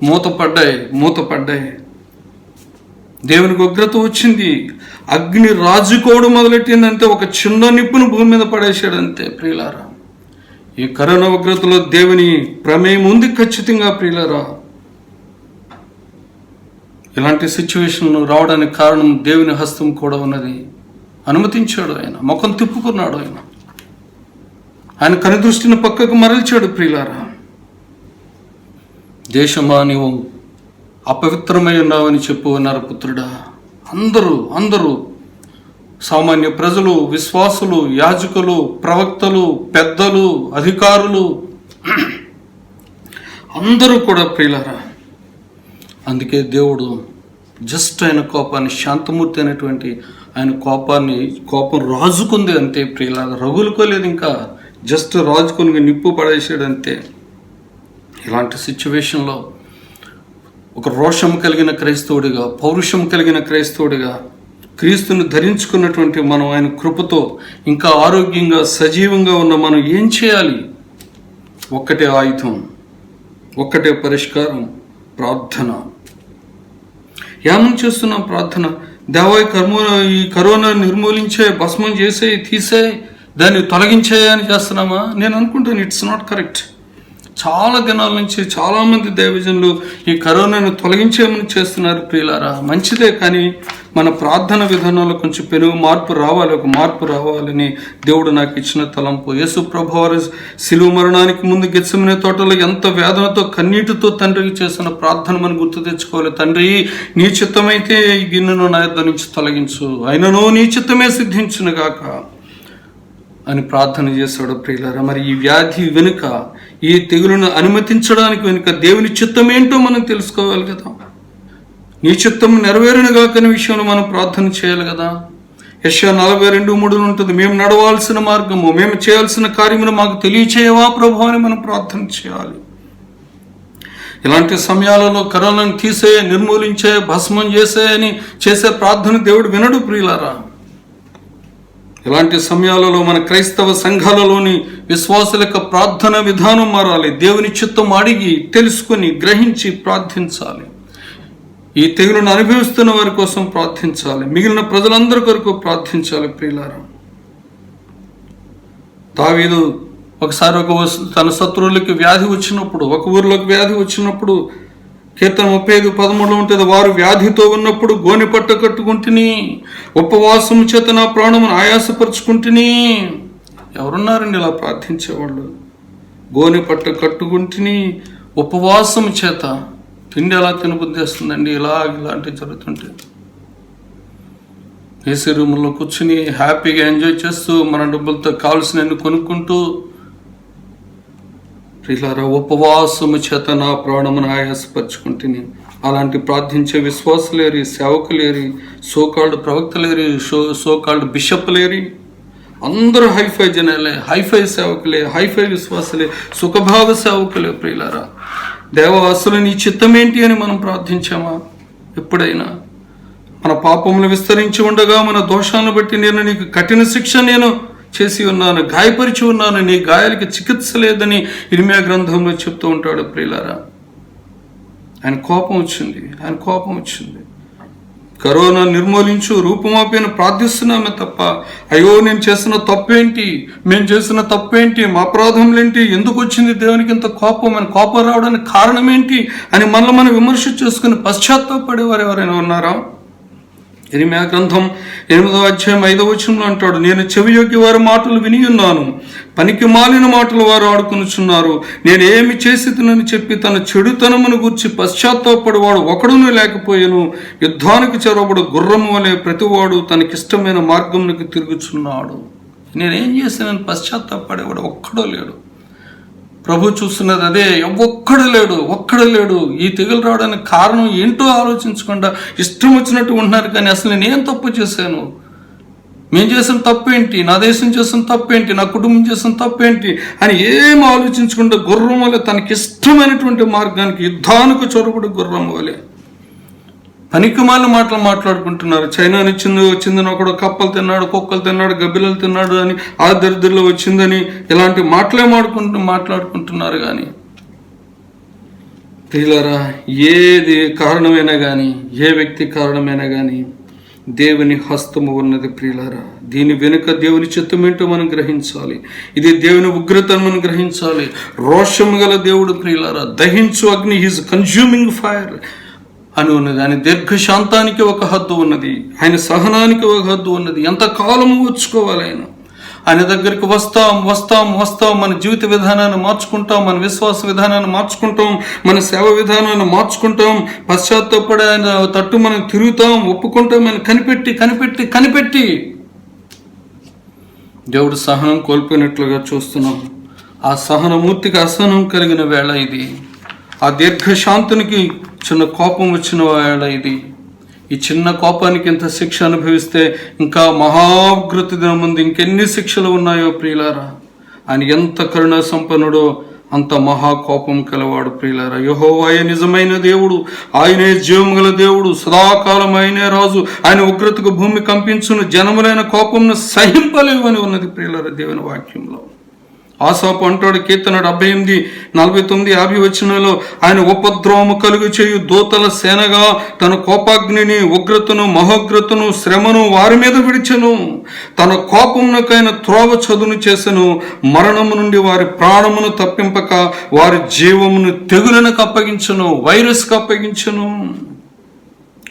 మూతపడ్డాయి. దేవునికి ఉగ్రత వచ్చింది. అగ్ని రాజుకోవడం మొదలెట్టిందంటే ఒక చిన్న నిప్పును భూమి మీద పడేసాడంతే. ప్రియులారా, ఈ కరోనా ఉగ్రతలో దేవుని ప్రమేయం ఉంది ఖచ్చితంగా. ప్రియులారా, ఇలాంటి సిచ్యువేషన్లు రావడానికి కారణం దేవుని హస్తం కూడా ఉన్నది. అనుమతించాడు ఆయన, ముఖం తిప్పుకున్నాడు ఆయన కనుదృష్టిని పక్కకు మరల్చాడు. ప్రియులారా, దేశమా నీవు అపవిత్రమై ఉన్నావని చెప్పు నరపుత్రుడా. అందరూ సామాన్య ప్రజలు, విశ్వాసులు, యాజకులు, ప్రవక్తలు, పెద్దలు, అధికారులు అందరూ కూడా ప్రియులారా. అందుకే దేవుడు జస్ట్ ఆయన కోపాన్ని, శాంతమూర్తి అనేటువంటి ఆయన కోపం రాజుకుంది అంతే ప్రియులారా, రగులుకోలేదు, ఇంకా జస్ట్ రాజుకొని నిప్పు పడేసాడు అంతే. ఇలాంటి సిచ్యువేషన్లో ఒక రోషం కలిగిన క్రైస్తవుడిగా, పౌరుషం కలిగిన క్రైస్తవుడిగా, క్రీస్తుని ధరించుకున్నటువంటి మనం ఆయన కృపతో ఇంకా ఆరోగ్యంగా సజీవంగా ఉన్న మనం ఏం చేయాలి? ఒక్కటే ఆయుధం, ఒక్కటే పరిష్కారం, ప్రార్థన. ఏమని చేస్తున్నాం ప్రార్థన? దేవా ఈ కరోనా నిర్మూలించే, భస్మం చేసే, తీసే, దాన్ని తొలగించే అని చేస్తున్నామా? నేను అనుకుంటాను ఇట్స్ నాట్ కరెక్ట్. చాలా దినాల నుంచి చాలామంది దైవజనులు ఈ కరోనాను తొలగించేమని చేస్తున్నారు ప్రియులారా, మంచిదే. కానీ మన ప్రార్థన విధానంలో కొంచెం ఒక మార్పు రావాలని దేవుడు నాకు ఇచ్చిన తలంపు. యేసు ప్రభువారు శిలువ మరణానికి ముందు గెత్సెమనే తోటలో ఎంత వేదనతో కన్నీటితో తండ్రికి చేసిన ప్రార్థన మనం గుర్తు తెచ్చుకోవాలి. తండ్రి, నీ చిత్తమైతే ఈ గిన్నెను నా యొద్ద నుంచి తొలగించు, అయినను నీ చిత్తమే సిద్ధించును గాక అని ప్రార్థన చేశాడు ప్రియులారా. మరి ఈ వ్యాధి వెనుక, ఈ తెగులును అనుమతించడానికి వెనుక దేవుని చిత్తం ఏంటో మనం తెలుసుకోవాలి కదా. నీ చిత్తం నెరవేరునుగాక అనే విషయంలో మనం ప్రార్థన చేయాలి కదా. యెషయా 42:3 ఉంటుంది, మేము నడవాల్సిన మార్గము, మేము చేయాల్సిన కార్యమును మాకు తెలియచేయవా ప్రభు అని మనం ప్రార్థన చేయాలి. ఇలాంటి సమయాలలో కరోనాను తీసే, నిర్మూలించే, భస్మం చేసే అని చేసే ప్రార్థన దేవుడు వినడు ప్రియులారా. ఇలాంటి సమయాలలో మన క్రైస్తవ సంఘాలలోని విశ్వాసుల యొక్క ప్రార్థన విధానం మారాలి. దేవుని చిత్తం అడిగి, తెలుసుకొని, గ్రహించి ప్రార్థించాలి. ఈ తెగులను అనుభవిస్తున్న వారి కోసం ప్రార్థించాలి, మిగిలిన ప్రజలందరి కొరకు ప్రార్థించాలి ప్రియులారా. దావీదు ఒకసారి తన శత్రువులకి వ్యాధి వచ్చినప్పుడు, ఒక ఊరిలోకి వ్యాధి వచ్చినప్పుడు, కీర్తన 35:13 ఉంటుంది, వారు వ్యాధితో ఉన్నప్పుడు గోనెపట్ట కట్టుకుంటుని, ఉపవాసము చేత నా ప్రాణమును ఆయాసపరుచుకుంటుని. ఎవరున్నారండి ఇలా ప్రార్థించేవాళ్ళు? గోనెపట్ట కట్టుకుంటుని, ఉపవాసము చేత. తిండి ఎలా తినబుద్ధి వస్తుందండి ఇలాంటివి జరుగుతుంటే? ఏసీ రూమ్లో కూర్చుని హ్యాపీగా ఎంజాయ్ చేస్తూ మన డబ్బులతో కావాల్సినవి కొనుక్కుంటూ, ప్రియులారా, ఉపవాసము చేత నా ప్రాణమును ఆయాసపరుచుకుంటుని. అలాంటి ప్రార్థించే విశ్వాసులేరి, సేవకులేరి, సోకాల్డ్ ప్రవక్తలేరి, సోకాల్డ్ బిషప్లేరి, అందరూ హైఫై జనాలే, హైఫై సేవకులే, హైఫై విశ్వాసులే, సుఖభావ సేవకులే ప్రియులారా. దేవా, అసలు నీ చిత్తం ఏంటి అని మనం ప్రార్థించామా ఎప్పుడైనా? మన పాపములు విస్తరించి ఉండగా, మన దోషాలను బట్టి నేను నీకు కఠిన శిక్ష చేసి ఉన్నాను, గాయపరిచి ఉన్నాను, నీ గాయాలకి చికిత్స లేదని ఇర్మియా గ్రంథంలో చెప్తూ ఉంటాడు ప్రియులారా. ఆయన కోపం వచ్చింది. కరోనా నిర్మూలించు, రూపుమాపైన ప్రార్థిస్తున్నామే తప్ప, అయ్యో నేను చేసిన తప్పేంటి, మేము చేసిన తప్పేంటి, మా అపరాధములేంటి, ఎందుకు వచ్చింది దేవునికి ఇంత కోపం, అని కోపం రావడానికి కారణం ఏంటి అని మనం విమర్శ చేసుకుని పశ్చాత్తాపడేవారు ఎవరైనా ఉన్నారా? ఇర్మియా గ్రంథం 8:5 అంటాడు, నేను చెవియొగ్గి వారి మాటలు విని ఉన్నాను, పనికి మాలిన మాటలు వారు ఆడుకొనుచున్నారు. నేను ఏమి చేసినని చెప్పి తన చెడుతనమును గూర్చి పశ్చాత్తాపడేవాడు ఒకడునూ లేకపోయాను. యుద్ధానికి చెరవబడు గుర్రము వలె ప్రతివాడు తనకిష్టమైన మార్గమునకు తిరుగుచున్నాడు. నేనేం చేశానని పశ్చాత్తాపడేవాడు ఒక్కడో లేడు. ప్రభు చూస్తున్నది అదే, ఒక్కడు లేడు. ఈ తెగులు రావడానికి కారణం ఏంటో ఆలోచించకుండా ఇష్టం వచ్చినట్టు ఉంటున్నారు. కానీ అసలు నేనేం తప్పు చేశాను, మేము చేసిన తప్పేంటి, నా దేశం చేసిన తప్పేంటి, నా కుటుంబం చేసిన తప్పేంటి అని ఏం ఆలోచించకుండా గుర్రం వలె తనకిష్టమైనటువంటి మార్గానికి, యుద్ధానికి చొరబడి గుర్రం వలె పనికిమాల మాటలు మాట్లాడుకుంటున్నారు. చైనా వచ్చిందని ఒకడు కప్పలు తిన్నాడు, కుక్కలు తిన్నాడు, గబ్బిలలు తిన్నాడు అని, ఆ దరిద్రలో వచ్చిందని ఇలాంటి మాటలే మాట్లాడుకుంటున్నారు. కానీ ప్రియులారా, ఏది కారణమైనా కానీ, ఏ వ్యక్తి కారణమైనా కానీ దేవుని హస్తము ఉన్నది ప్రియులారా. దీని వెనుక దేవుని చిత్తమేంటో మనం గ్రహించాలి. ఇది దేవుని ఉగ్రతను మనం గ్రహించాలి. రోషము గల దేవుడు ప్రియులారా, దహించు అగ్ని, హీజ్ కన్జ్యూమింగ్ ఫైర్ అని ఉన్నది. ఆయన దీర్ఘశాంతానికి ఒక హద్దు ఉన్నది, ఆయన సహనానికి ఒక హద్దు ఉన్నది. ఎంతకాలము వచ్చుకోవాలి ఆయన దగ్గరికి వస్తాం. మన జీవిత విధానాన్ని మార్చుకుంటాం, మన విశ్వాస విధానాన్ని మార్చుకుంటాం, మన సేవ విధానాన్ని మార్చుకుంటాం, పశ్చాత్తాపడి ఆయన తట్టు మనం తిరుగుతాం, ఒప్పుకుంటాం. ఆయన కనిపెట్టి దేవుడు సహనం కోల్పోయినట్లుగా చూస్తున్నాం. ఆ సహనమూర్తికి అసహనం కలిగిన వేళ ఇది. ఆ దీర్ఘశాంతునికి చిన్న కోపం వచ్చిన వేళ ఇది. ఈ చిన్న కోపానికి ఇంత శిక్ష అనుభవిస్తే ఇంకా మహాగ్రత దినం ముందు ఇంకెన్ని శిక్షలు ఉన్నాయో ప్రియులారా. ఆయన ఎంత కరుణా సంపన్నుడో అంత మహాకోపం కలవాడు ప్రియులారా. యెహోవాయే నిజమైన దేవుడు, ఆయనే జీవం గల దేవుడు, సదాకాలం ఆయనే రాజు. ఆయన ఉగ్రతకు భూమి కంపించును, జనములైన కోపంను సహింపలేవు అని ఉన్నది ప్రియులారా దేవుని వాక్యంలో. ఆసాపు అంటాడు కీర్తన 78:49-50 ఆయన ఉపద్రవము కలుగు చేయు దూతల సేనగా తన కోపాగ్నిని, ఉగ్రతను, మహోగ్రతను, శ్రమను వారి మీద విడిచెను. తన కోపమునకైన త్రోవ చదును చేసెను. మరణము నుండి వారి ప్రాణమును తప్పింపక వారి జీవమును తెగులకు అప్పగించెను, వైరస్కి అప్పగించెను.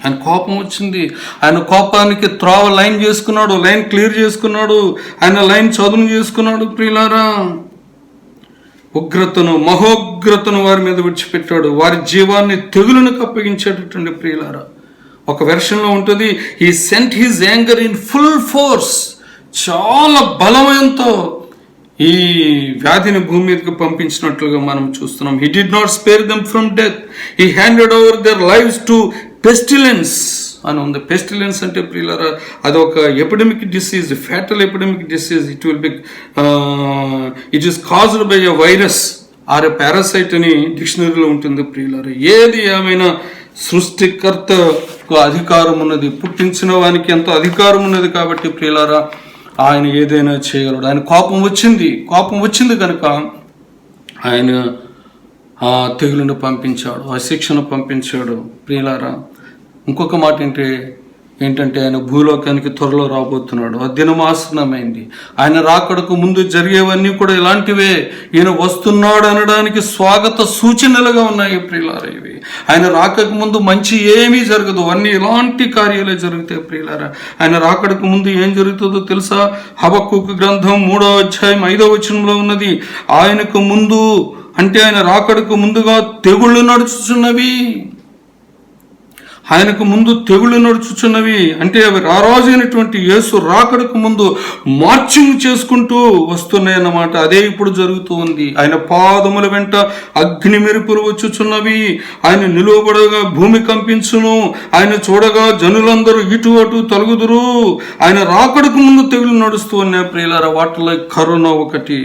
ఆయన కోపం వచ్చింది. ఆయన కోపానికి త్రోవ లైన్ చేసుకున్నాడు, లైన్ క్లియర్ చేసుకున్నాడు, ఆయన లైన్ చదును చేసుకున్నాడు ప్రియులారా. ఉగ్రతను, మహోగ్రతను వారి మీద విడిచిపెట్టాడు, వారి జీవాన్ని తెగులకు అప్పగించేటటువంటి ప్రియులారా. ఒక వెర్షన్లో ఉంటుంది, he sent his anger in full force. చాలా బలమయంతో ఈ వ్యాధిని భూమి మీదకి పంపించినట్లుగా మనం చూస్తున్నాం. He did not spare them from death, he handed over there lives to pestilence అని ఉంది. పెస్టిలెన్స్ అంటే ప్రియులారా అది ఒక epidemic disease, fatal epidemic disease. It is caused by a virus are a parasite అని డిక్షనరీలో ఉంటుంది ప్రియులారా. ఏది ఏమైనా సృష్టికర్తకు అధికారం ఉన్నది, పుట్టించిన వానికి ఎంత అధికారం ఉన్నది కాబట్టి ప్రియులారా ఆయన ఏదైనా చేయగలడు. ఆయన కోపం వచ్చింది కనుక ఆయన ఆ తెగులును పంపించాడు, ఆ శిక్షను పంపించాడు ప్రియులారా. ఇంకొక మాట ఏంటంటే ఆయన భూలోకానికి త్వరలో రాబోతున్నాడు. ఆ దినం ఆసన్నమైంది. ఆయన రాకడకు ముందు జరిగేవన్నీ కూడా ఇలాంటివే. ఈయన వస్తున్నాడు అనడానికి స్వాగత సూచనలుగా ఉన్నాయి ప్రియులారా ఇవి. ఆయన రాకకు ముందు మంచి ఏమీ జరగదు, అన్ని ఇలాంటి కార్యాలే జరుగుతాయి ప్రియులారా. ఆయన రాకడకు ముందు ఏం జరుగుతుందో తెలుసా? హబక్కూకు గ్రంథం 3:5 ఉన్నది. ఆయనకు ముందు అంటే ఆయన రాకడకు ముందుగా తెగుళ్ళు నడుచుచున్నవి. ఆయనకు ముందు తెగుళ్ళు నడుచుచున్నవి అంటే అవి రారాజైనటువంటి యేసు రాకడకు ముందు మార్చింగ్ చేసుకుంటూ వస్తున్నాయి అన్నమాట. అదే ఇప్పుడు జరుగుతూ ఉంది. ఆయన పాదముల వెంట అగ్ని మెరుపులు వచ్చుచున్నవి. ఆయన నిలువబడగా భూమి కంపించును. ఆయన చూడగా జనులందరూ ఇటు అటు తొలగుదురు. ఆయన రాకడకు ముందు తెగులు నడుస్తూ ఉన్నాయి ప్రియులారా. వాటిలో కరోనా ఒకటి.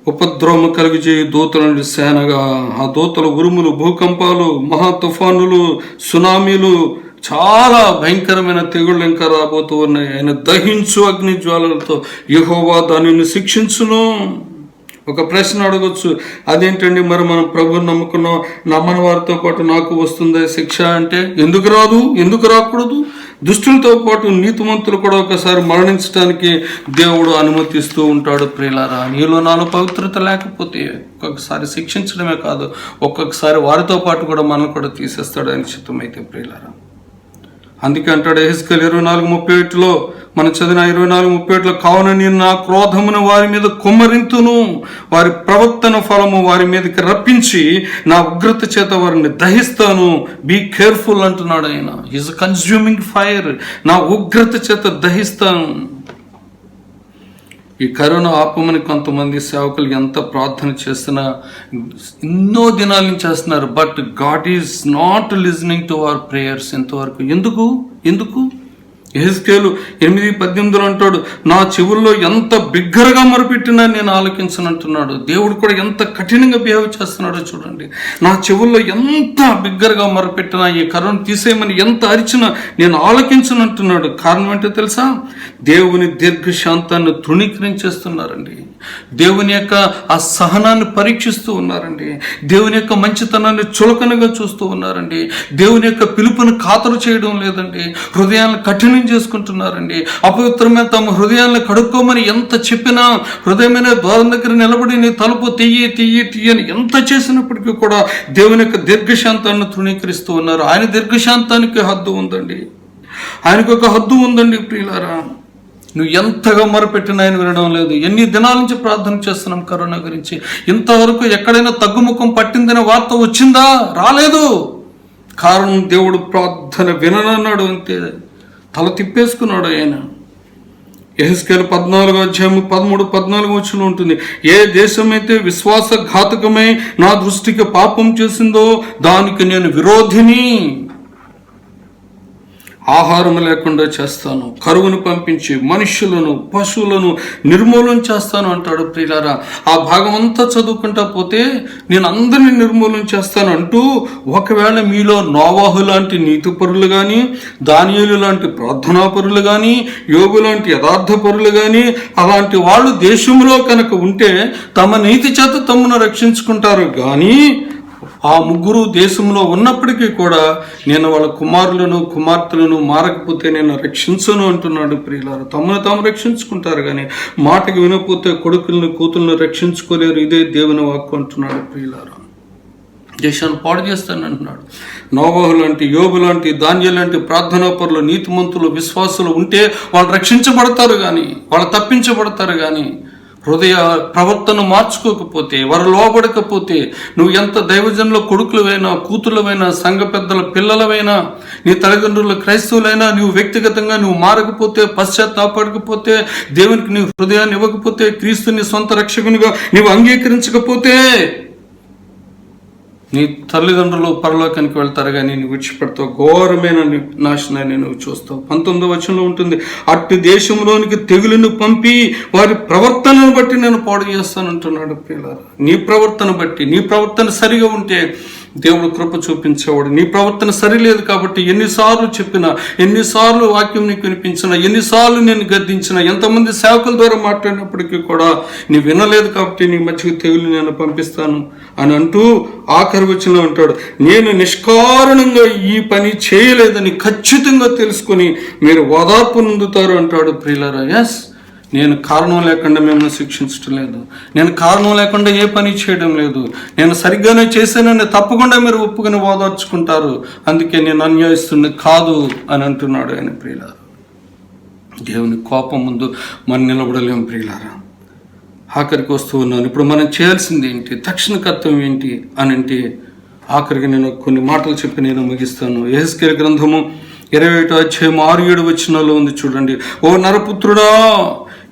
ఉపద్రవము కలిగి చేయి దూతల నుండి సేనగా, ఆ దూతల ఉరుములు, భూకంపాలు, మహా తుఫానులు, సునామీలు, చాలా భయంకరమైన తెగుళ్ళు ఇంకా రాబోతూ ఉన్నాయి. ఆయన దహించు అగ్ని జ్వాలలతో యెహోవా దానిని శిక్షించును. ఒక ప్రశ్న అడగొచ్చు, అదేంటండి మరి మనం ప్రభువుని నమ్ముకున్నాం, నమ్మని వారితో పాటు నాకు వస్తుందా శిక్ష అంటే? ఎందుకు రాదు, ఎందుకు రాకూడదు? దుష్టులతో పాటు నీతిమంతులు కూడా ఒకసారి మరణించడానికి దేవుడు అనుమతిస్తూ ఉంటాడు ప్రియులారా. నీలో నాలో పవిత్రత లేకపోతే ఒక్కొక్కసారి శిక్షించడమే కాదు, ఒక్కొక్కసారి వారితో పాటు కూడా మనల్ని కూడా తీసేస్తాడు ఆయన చిత్తమైతే ప్రియులారా. అందుకే అంటాడు యెహెజ్కేలు 24:31 మనం చదివిన 24:31 కావున నేను నా క్రోధమును వారి మీద కుమ్మరింతును, వారి ప్రవర్తన ఫలము వారి మీదకి రప్పించి నా ఉగ్రత చేత వారిని దహిస్తాను. బీ కేర్ఫుల్ అంటున్నాడు ఆయన. Is consuming fire. నా ఉగ్రత చేత దహిస్తాను. ఈ కరోనా ఆపమని కొంతమంది సేవకులు ఎంత ప్రార్థన చేస్తున్నా ఎన్నో దినాల నుంచి చేస్తున్నారు. But God is not listening to our prayers ఇంతవరకు. ఎందుకు యెహెజ్కేలు 8:18 అంటాడు, నా చెవుల్లో ఎంత బిగ్గరగా మొరపెట్టినా నేను ఆలకించనంటున్నాడు. దేవుడు కూడా ఎంత కఠినంగా బిహేవ్ చేస్తున్నాడో చూడండి. నా చెవుల్లో ఎంత బిగ్గరగా మొరపెట్టినా, ఈ కరోనా తీసేయమని ఎంత అరిచినా నేను ఆలకించనంటున్నాడు. కారణం ఏంటో తెలుసా? దేవుని దీర్ఘశాంతాన్ని తృణీకరించేస్తున్నారండి. దేవుని యొక్క ఆ సహనాన్ని పరీక్షిస్తూ ఉన్నారండి. దేవుని యొక్క మంచితనాన్ని చులకనగా చూస్తూ ఉన్నారండి. దేవుని యొక్క పిలుపును ఖాతరు చేయడం లేదండి. హృదయాలను కఠినం చేసుకుంటున్నారండి. అపవిత్రమైన తమ హృదయాలను కడుక్కోమని ఎంత చెప్పినా, హృదయమైన ద్వారం దగ్గర నిలబడి నీ తలుపు తీయి అని ఎంత చేసినప్పటికీ కూడా దేవుని యొక్క దీర్ఘశాంతాన్ని తృణీకరిస్తూ ఉన్నారు. ఆయన దీర్ఘశాంతానికి హద్దు ఉందండి. ఆయనకు ఒక హద్దు ఉందండి ప్రియులారా. నువ్వు ఎంతగా మొరపెట్టినా ఆయన వినడం లేదు. ఎన్ని దినాల నుంచి ప్రార్థన చేస్తున్నాం కరోనా గురించి. ఇంతవరకు ఎక్కడైనా తగ్గుముఖం పట్టిందనే వార్త వచ్చిందా? రాలేదు. కారణం దేవుడు ప్రార్థన విననన్నాడు, అంతే. తల తిప్పేసుకున్నాడు ఆయన. యెహెజ్కేలు 14:13-14 ఉంటుంది. ఏ దేశమైతే విశ్వాసఘాతకమై నా దృష్టికి పాపం చేసిందో దానికి నేను విరోధిని, ఆహారం లేకుండా చేస్తాను, కరువును పంపించి మనుష్యులను పశువులను నిర్మూలన చేస్తాను అంటాడు ప్రియులారా. ఆ భాగం అంతా చదువుకుంటా పోతే నేను అందరినీ నిర్మూలన చేస్తాను అంటూ, ఒకవేళ మీలో నోవాహు లాంటి నీతిపరులు కానీ, దానియేలు లాంటి ప్రార్థనాపరులు కానీ, యోబు లాంటి యథార్థపరులు కానీ, అలాంటి వాళ్ళు దేశంలో కనుక ఉంటే తమ నీతి చేత తమను రక్షించుకుంటారు. కానీ ఆ ముగ్గురు దేశంలో ఉన్నప్పటికీ కూడా నేను వాళ్ళ కుమారులను కుమార్తెలను మారకపోతే నేను రక్షించను అంటున్నాడు ప్రియులారా. తమను తాము రక్షించుకుంటారు కానీ మాటకి వినకపోతే కొడుకులను కూతులను రక్షించుకోలేరు. ఇదే దేవుని వాక్కు అంటున్నాడు ప్రియులారా. దేశాన్ని పాడు చేస్తానంటున్నాడు. నోవాహు లాంటి, యోబు లాంటి, దానియేలు లాంటి ప్రార్థనాపరులు, నీతిమంతులు, విశ్వాసులు ఉంటే వాళ్ళు రక్షించబడతారు కానీ, వాళ్ళు తప్పించబడతారు కానీ, హృదయ ప్రవర్తన మార్చుకోకపోతే, వారు లోబడకపోతే, నువ్వు ఎంత దైవజనుల కొడుకులవైనా, కూతురులవైనా, సంఘ పెద్దల పిల్లలవైనా, నీ తల్లిదండ్రుల క్రైస్తవులైనా, నువ్వు వ్యక్తిగతంగా నువ్వు మారకపోతే, పశ్చాత్తాపడకపోతే, దేవునికి నీ హృదయాన్ని ఇవ్వకపోతే, క్రీస్తుని సొంత రక్షకునిగా నీవు అంగీకరించకపోతే నీ తల్లిదండ్రులు పరలోకానికి వెళ్తారు కానీ నువ్వు విడిచిపెడతావు. ఘోరమైన నాశనాన్ని నువ్వు చూస్తావు. 19వ వచనంలో ఉంటుంది, అట్టి దేశంలోనికి తెగులును పంపి వారి ప్రవర్తనను బట్టి నేను పాడు చేస్తానంటున్నాడు పిల్లలు. నీ ప్రవర్తన బట్టి, నీ ప్రవర్తన సరిగా ఉంటే దేవుడు కృప చూపించేవాడు. నీ ప్రవర్తన సరిలేదు కాబట్టి ఎన్నిసార్లు చెప్పినా, ఎన్నిసార్లు వాక్యం నీకు వినిపించినా, ఎన్నిసార్లు నేను గద్దించినా, ఎంతమంది సేవకుల ద్వారా మాట్లాడినప్పటికీ కూడా నీ వినలేదు కాబట్టి నీ మధ్యకు తెగులు నేను పంపిస్తాను అని అంటూ ఆఖరి వచనంలో ఉంటాడు, నేను నిష్కారణంగా ఈ పని చేయలేదని ఖచ్చితంగా తెలుసుకొని మీరు ఓదార్పు నొందుతారు అంటాడు ప్రియులారా. ఎస్, నేను కారణం లేకుండా మిమ్మల్ని శిక్షించడం లేదు, నేను కారణం లేకుండా ఏ పని చేయడం లేదు, నేను సరిగ్గానే చేశానని తప్పకుండా మీరు ఒప్పుకొని ఓదార్చుకుంటారు, అందుకే నేను అన్యాయస్తుని కాదు అని అంటున్నాడు ఆయన. ప్రియులారా, దేవుని కోపం ముందు మనం నిలబడలేం ప్రియులారా. ఆఖరికి వస్తూ ఉన్నాను. ఇప్పుడు మనం చేయాల్సింది ఏంటి, తక్షణ కర్తవ్యం ఏంటి అని అంటే, ఆఖరికి నేను కొన్ని మాటలు చెప్పి నేను ముగిస్తాను. యెహెజ్కేలు గ్రంథము 21:6-7 ఉంది చూడండి. ఓ నరపుత్రుడా,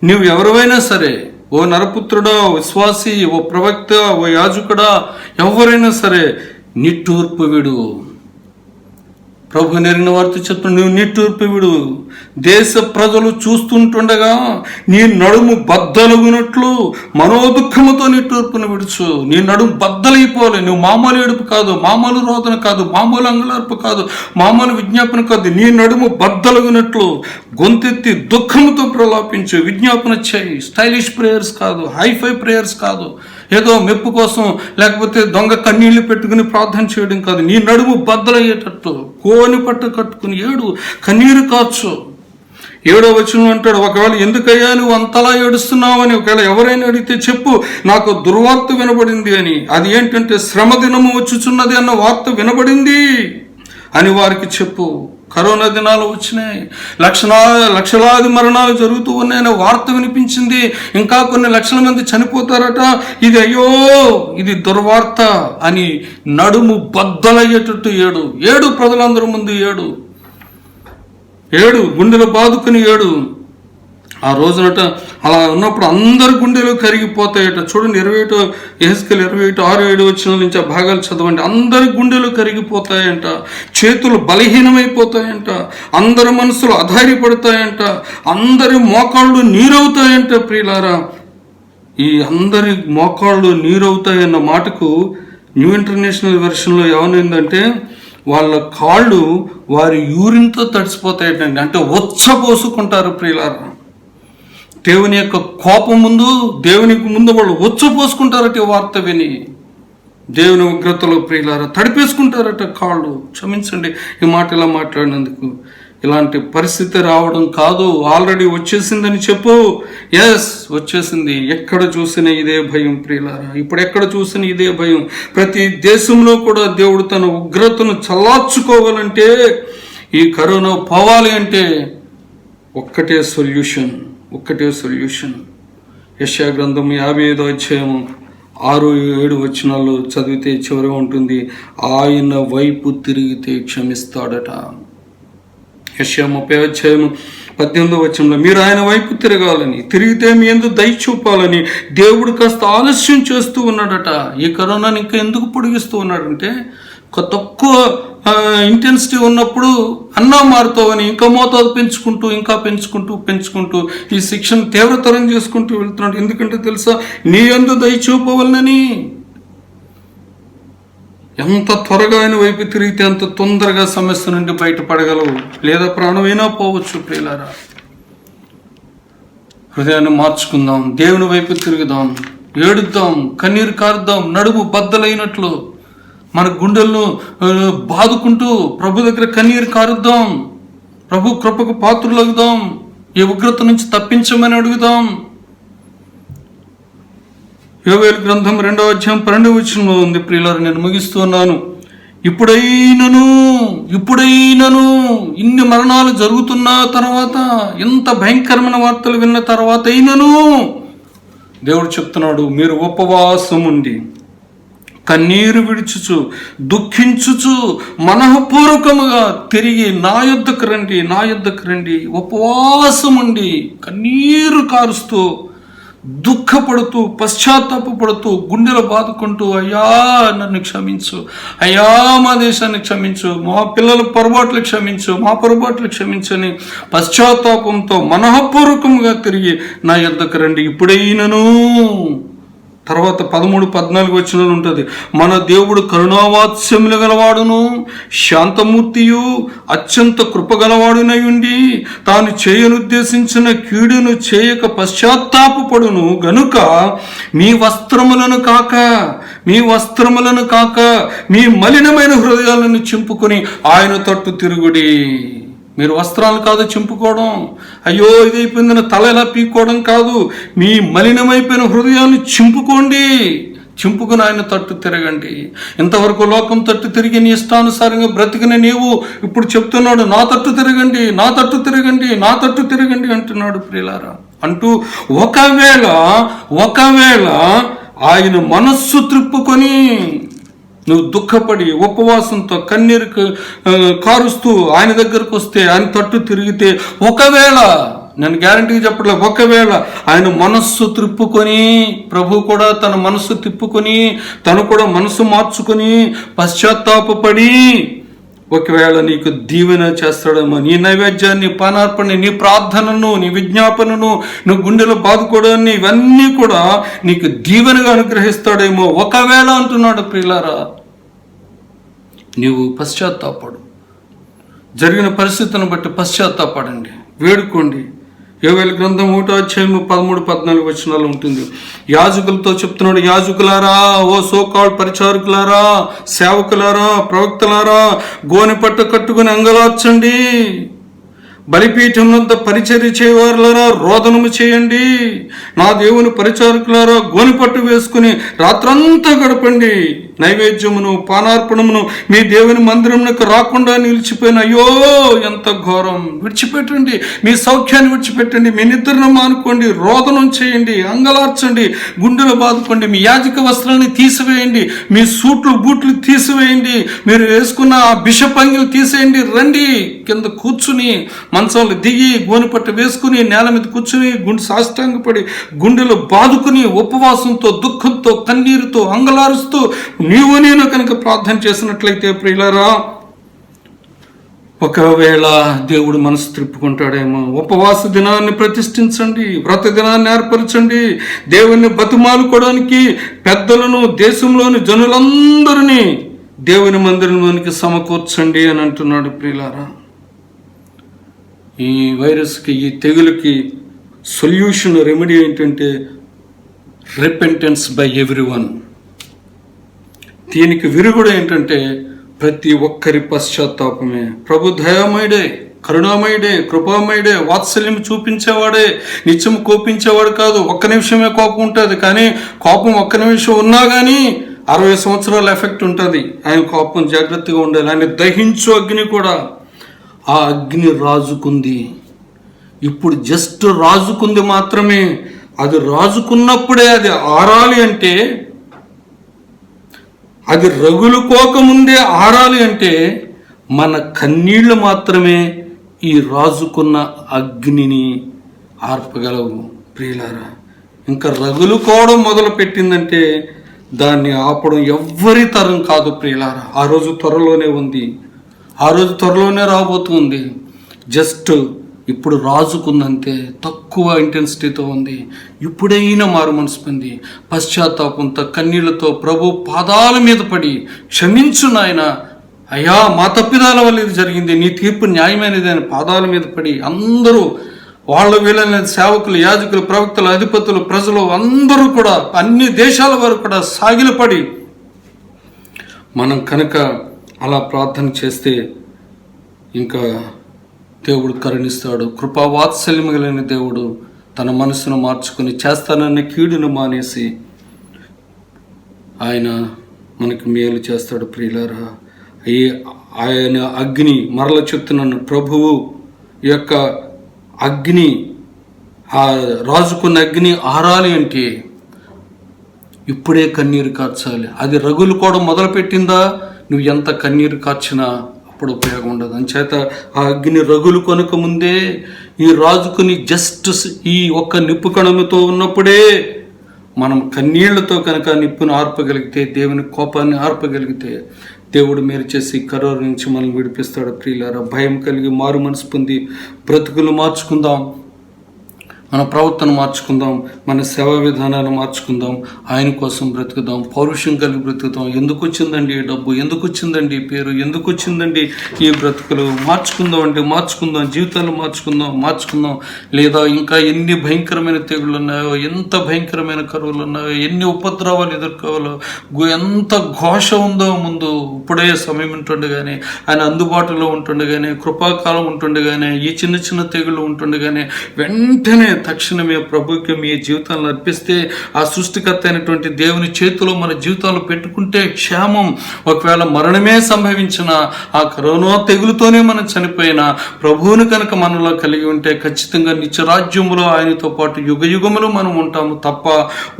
నువ్వు ఎవరైనా సరే, ఓ నరపుత్రుడా, విశ్వాసి, ఓ ప్రవక్త, ఓ యాజకుడా, ఎవరైనా సరే నిట్టూర్పు విడు. ప్రభు నెరిగిన వారితో చెప్తున్నా, నువ్వు నిట్టూర్పు విడు. దేశ ప్రజలు చూస్తుంటుండగా నీ నడుము బద్దలుగునట్లు మనోదుఃఖముతో నిట్టూర్పును విడుచు. నీ నడుము బద్దలైపోవాలి. నువ్వు మామూలు ఏడుపు కాదు, మామూలు రోదన కాదు, మామూలు అంగలార్పు కాదు, మామూలు విజ్ఞాపన కాదు. నీ నడుము బద్దలుగునట్లు గొంతెత్తి దుఃఖముతో ప్రలాపించు. విజ్ఞాపన చేయి. స్టైలిష్ ప్రేయర్స్ కాదు, హైఫై ప్రేయర్స్ కాదు, ఏదో మెప్పు కోసం లేకపోతే దొంగ కన్నీళ్లు పెట్టుకుని ప్రార్థన చేయడం కాదు. నీ నడుము బద్దలయ్యేటట్టు కోని పట్టు కట్టుకుని ఏడు, కన్నీరు కాచు. 7వ వచనం అంటాడు, ఒకవేళ ఎందుకయ్యా నువ్వు అంతలా ఏడుస్తున్నావు అని ఒకవేళ ఎవరైనా అడిగితే చెప్పు, నాకు దుర్వార్త వినబడింది అని. అది ఏంటంటే శ్రమ దినము వచ్చుచున్నది అన్న వార్త వినబడింది అని వారికి చెప్పు. కరోనా దినాలు వచ్చినాయి, లక్షలాది మరణాలు జరుగుతూ ఉన్నాయని వార్త వినిపించింది. ఇంకా కొన్ని లక్షల మంది చనిపోతారట. ఇది అయ్యో, ఇది దుర్వార్త అని నడుము బద్దలయ్యేటట్టు ఏడు, ప్రజలందరి ముందు ఏడు, గుండెలు బాదుకుని ఏడు. ఆ రోజునట అలా ఉన్నప్పుడు అందరి గుండెలు కరిగిపోతాయట. చూడండి, యెహెజ్కేలు 21:6-7 నుంచి ఆ భాగాలు చదవండి. అందరి గుండెలు కరిగిపోతాయంట, చేతులు బలహీనమైపోతాయంట, అందరి మనసులు అధైర్యపడతాయంట, అందరి మోకాళ్ళు నీరవుతాయంట. ప్రియులారా, ఈ అందరి మోకాళ్ళు నీరవుతాయన్న మాటకు న్యూ ఇంటర్నేషనల్ వెర్షన్లో ఏమైందంటే వాళ్ళ కాళ్ళు వారి యూరిన్తో తడిసిపోతాయండి. అంటే ఉచ్చపోసుకుంటారు ప్రియులారా. దేవుని యొక్క కోపం ముందు, దేవునికి ముందు వాళ్ళు ఉచ్చపోసుకుంటారట. వార్త విని దేవుని ఉగ్రతలో ప్రియులారా తడిపేసుకుంటారట కాళ్ళు. క్షమించండి ఈ మాట ఇలా మాట్లాడినందుకు. ఇలాంటి పరిస్థితి రావడం కాదు, ఆల్రెడీ వచ్చేసిందని చెప్పు. ఎస్, వచ్చేసింది. ఎక్కడ చూసినా ఇదే భయం ప్రియులారా. ఇప్పుడు ఎక్కడ చూసినా ఇదే భయం. ప్రతి దేశంలో కూడా దేవుడు తన ఉగ్రతను చల్లార్చుకోవాలంటే, ఈ కరోనా పోవాలి అంటే ఒక్కటే సొల్యూషన్. యెషయా గ్రంథం 55:6-7 చదివితే చివరిగా ఉంటుంది, ఆయన వైపు తిరిగితే క్షమిస్తాడట. యెషయా 30 18వ వచనంలో మీరు ఆయన వైపు తిరగాలని, తిరిగితే మీ యందు దయ చూపాలని దేవుడు కాస్త ఆలస్యం చేస్తూ ఉన్నాడట. ఈ కరోనాని ఇంకా ఎందుకు పొడిగిస్తూ ఉన్నాడంటే, తక్కువ ఇంటెన్సిటీ ఉన్నప్పుడు అన్నా మారుతావని ఇంకా మోతాదు పెంచుకుంటూ ఇంకా పెంచుకుంటూ ఈ శిక్షను తీవ్రతరం చేసుకుంటూ వెళ్తున్నాడు. ఎందుకంటే తెలుసా, నీ యందు దయ చూపవలనని. ఎంత త్వరగా ఆయన వైపు తిరిగితే అంత తొందరగా సమస్య నుండి బయటపడగలవు, లేదా ప్రాణమైనా పోవచ్చు. ప్రియులారా, హృదయాన్ని మార్చుకుందాం, దేవుని వైపు తిరుగుదాం, ఏడుద్దాం, కన్నీరు కారుద్దాం, నడుము బద్దలైనట్లు మన గుండెలను బాదుకుంటూ ప్రభు దగ్గర కన్నీరు కారుద్దాం, ప్రభు కృపకు పాత్రులవుదాం, ఈ ఉగ్రత నుంచి తప్పించమని అడుగుదాం. యోవేలు గ్రంథం 2వ అధ్యాయం 12వ వచనంలో ఉంది. ప్రియులారా, నేను ముగిస్తున్నాను. ఇప్పుడైనను ఇన్ని మరణాలు జరుగుతున్న తర్వాత, ఇంత భయంకరమైన వార్తలు విన్న తర్వాత అయినను దేవుడు చెప్తున్నాడు, మీరు ఉపవాసం ఉండి కన్నీరు విడుచుచు దుఃఖించుచు మనఃపూర్వకముగా తిరిగి నా యొద్దకు రండి. ఉపవాసం ఉండి కన్నీరు కారుస్తూ దుఃఖపడుతూ పశ్చాత్తాపడుతూ గుండెలు బాదుకుంటూ, అయ్యా నన్ను క్షమించు, అయ్యా మా దేశాన్ని క్షమించు, మా పిల్లల పొరపాట్లు క్షమించని పశ్చాత్తాపంతో మనఃపూర్వకంగా తిరిగి నా యొద్దకు రండి. ఇప్పుడైనను తర్వాత 13-14 వచనాలు ఉంటుంది. మన దేవుడు కరుణావాత్స్యములు గలవాడును, శాంతమూర్తియు, అత్యంత కృపగలవాడునై ఉండి తాను చేయనుద్దేశించిన కీడును చేయక పశ్చాత్తాపడును గనుక మీ వస్త్రములను కాక మీ మలినమైన హృదయాలను చింపుకొని ఆయన తట్టు తిరుగుడి. మీరు వస్త్రాలు కాదు చింపుకోవడం, అయ్యో ఇదైపోయిందని తల ఎలా పీక్కోవడం కాదు, మీ మలినమైపోయిన హృదయాన్ని చింపుకుని ఆయన తట్టు తిరగండి. ఇంతవరకు లోకం తట్టు తిరిగి నీ ఇష్టానుసారంగా బ్రతికిన నీవు ఇప్పుడు చెప్తున్నాడు, నా తట్టు తిరగండి అంటున్నాడు. ప్రియులారా, అంటూ ఒకవేళ ఆయన మనస్సు త్రిప్పుకొని నువ్వు దుఃఖపడి ఉపవాసంతో కన్నీరు కారుస్తూ ఆయన దగ్గరకు వస్తే, ఆయన తట్టు తిరిగితే, ఒకవేళ, నేను గ్యారంటీ చెప్పట్లేదు, ఒకవేళ ఆయన మనస్సు త్రిప్పుకొని, ప్రభు కూడా తన మనస్సు తిప్పుకొని తను కూడా మనసు మార్చుకొని పశ్చాత్తాపడి ఒకవేళ నీకు దీవెన చేస్తాడేమో. నీ నైవేద్యాన్ని, పానార్పణని, నీ ప్రార్థనను, నీ విజ్ఞాపనను, నువ్వు గుండెలో బాదుకోవడాన్ని, ఇవన్నీ కూడా నీకు దీవెనగా అనుగ్రహిస్తాడేమో. ఒకవేళ అంటున్నాడు. ప్రియులారా, నీవు పశ్చాత్తాపడు, జరిగిన పరిస్థితిని బట్టి పశ్చాత్తాపడండి, వేడుకోండి. యోవేలు గ్రంథం 1వ అధ్యాయం 13-14 వచనాలు ఉంటుంది. యాజకులతో చెప్తున్నాడు, యాజకులారా, ఓ సోకాల్ పరిచారకులారా, సేవకులారా, ప్రవక్తలారా, గోనె పట్ట కట్టుకుని అంగలార్చండి. బలిపీఠం వద్ద పరిచర్య చేయవారులారా, రోదనము చేయండి. నా దేవుని పరిచారకులారా, గోనెపట్టు వేసుకుని రాత్రంతా గడపండి. నైవేద్యమును, పానార్పణమును మీ దేవుని మందిరమునకు రాకుండా నిలిచిపోయిన, అయ్యో ఎంత ఘోరం. విడిచిపెట్టండి, మీ సౌఖ్యాన్ని విడిచిపెట్టండి, మీ నిద్రను మానుకోండి, రోదనం చేయండి, అంగలార్చండి, గుండెలు బాదుకోండి, మీ యాజక వస్త్రాన్ని తీసివేయండి, మీ సూట్లు బూట్లు తీసివేయండి, మీరు వేసుకున్న ఆ బిషప్ అంగిలు తీసేయండి. రండి, కింద కూర్చుని మంచంలో దిగి గోనెపట్టు వేసుకుని నేల మీద కూర్చుని సాష్టాంగపడి గుండెలు బాదుకుని ఉపవాసంతో, దుఃఖంతో, కన్నీరుతో, అంగలారుస్తూ నీవు నేను కనుక ప్రార్థన చేసినట్లయితే, ప్రియులారా, ఒకవేళ దేవుడు మనసు త్రిప్పుకుంటాడేమో. ఉపవాస దినాన్ని ప్రతిష్ఠించండి, వ్రత దినాన్ని ఏర్పరచండి. దేవుణ్ణి బతిమాలుకోవడానికి పెద్దలను, దేశంలోని జనులందరినీ దేవుని మందిరంలోనికి సమకూర్చండి అని అంటున్నాడు. ప్రియులారా, ఈ వైరస్కి, ఈ తెగులుకి సొల్యూషన్, రెమెడీ ఏంటంటే రిపెంటెన్స్ బై ఎవ్రీవన్. దీనికి విరుగుడు ఏంటంటే ప్రతి ఒక్కరి పశ్చాత్తాపమే. ప్రభు దయామయుడే, కరుణామయుడే, కృపామయుడే, వాత్సల్యం చూపించేవాడే, నిత్యం కోపించేవాడు కాదు. ఒక్క నిమిషమే కోపం ఉంటుంది, కానీ కోపం ఒక్క నిమిషం ఉన్నా కానీ 60 సంవత్సరాల ఎఫెక్ట్ ఉంటుంది. ఆయన కోపం జాగ్రత్తగా ఉండాలి. ఆయన దహించు అగ్ని కూడా, ఆ అగ్ని రాజుకుంది. ఇప్పుడు జస్ట్ రాజుకుంది మాత్రమే. అది రాజుకున్నప్పుడే అది ఆరాలి అంటే, అది రగులుకోకముందే ఆరాలి అంటే మన కన్నీళ్లు మాత్రమే ఈ రాజుకున్న అగ్నిని ఆర్పగలవు ప్రియులారా. ఇంకా రగులుకోవడం మొదలు పెట్టిందంటే దాన్ని ఆపడం ఎవ్వరి తరం కాదు ప్రియులారా. ఆ రోజు త్వరలోనే ఉంది, ఆ రోజు త్వరలోనే రాబోతుంది. జస్ట్ ఇప్పుడు రాజుకుందంతే, తక్కువ ఇంటెన్సిటీతో ఉంది. ఇప్పుడైనా మారు మనసు పొంది పశ్చాత్తాపంతో కన్నీళ్లతో ప్రభు పాదాల మీద పడి క్షమించు నాయన, అయ్యా మా తప్పిదాల వల్ల ఇది జరిగింది, నీ తీర్పు న్యాయమైనది అని పాదాల మీద పడి అందరూ వాళ్ళ వీళ్ళని సేవకులు, యాజకులు, ప్రవక్తలు, అధిపతులు, ప్రజలు అందరూ కూడా అన్ని దేశాల వారు కూడా సాగిలపడి మనం కనుక అలా ప్రార్థన చేస్తే ఇంకా దేవుడు కరుణిస్తాడు. కృపావాత్సల్యం కలిగిన దేవుడు తన మనసును మార్చుకొని చేస్తానన్న కీడును మానేసి ఆయన మనకి మేలు చేస్తాడు ప్రియులారా. ఆయన అగ్ని, మరల చెప్తున్నాను, ప్రభువు యొక్క అగ్ని, ఆ రాజుకున్న అగ్ని ఆరాలి అంటే ఇప్పుడే కన్నీరు కార్చాలి. అది రగులుకోవడం మొదలుపెట్టిందా, నువ్వు ఎంత కన్నీరు కార్చినా అప్పుడు ఉపయోగం ఉండదు. అంచేత ఆ అగ్ని రగులు కొనక ముందే ఈ రాజుకుని జస్ట్ ఈ ఒక్క నిప్పు కణముతో ఉన్నప్పుడే మనం కన్నీళ్లతో కనుక నిప్పును ఆర్పగలిగితే, దేవుని కోపాన్ని ఆర్పగలిగితే దేవుడు మేలు చేసి కరోనా నుంచి మనల్ని విడిపిస్తాడు ప్రియులారా. భయం కలిగి మారు మనసు పొంది బ్రతుకులు మార్చుకుందాం, మన ప్రవర్తన మార్చుకుందాం, మన సేవా విధానాన్ని మార్చుకుందాం, ఆయన కోసం బ్రతుకుదాం, పౌరుషం కలిగి బ్రతుకుదాం. ఎందుకు వచ్చిందండి ఈ డబ్బు, ఎందుకు వచ్చిందండి ఈ పేరు, ఎందుకు వచ్చిందండి ఈ బ్రతుకులు, మార్చుకుందాం అంటే మార్చుకుందాం, జీవితాలు మార్చుకుందాం. లేదా ఇంకా ఎన్ని భయంకరమైన తెగుళ్ళు ఉన్నాయో, ఎంత భయంకరమైన కరువులు ఉన్నాయో, ఎన్ని ఉపద్రవాలు ఎదుర్కోవాలో, ఎంత ఘోష ఉందో ముందు, ఇప్పుడే సమయం ఉంటుండగానే, ఆయన అందుబాటులో ఉంటుండగానే, కృపాకాలం ఉంటుండగానే, ఈ చిన్న చిన్న తెగుళ్ళు ఉంటుండగానే వెంటనే తక్షణమే ప్రభుకి మీ జీవితాలను అర్పిస్తే, ఆ సృష్టికర్త అయినటువంటి దేవుని చేతిలో మన జీవితాలు పెట్టుకుంటే క్షేమం. ఒకవేళ మరణమే సంభవించిన, ఆ కరోనా తెగులుతోనే మనం చనిపోయినా, ప్రభువుని కనుక మనలో కలిగి ఉంటే ఖచ్చితంగా నిత్యరాజ్యములో ఆయనతో పాటు యుగ యుగములు మనం ఉంటాము తప్ప,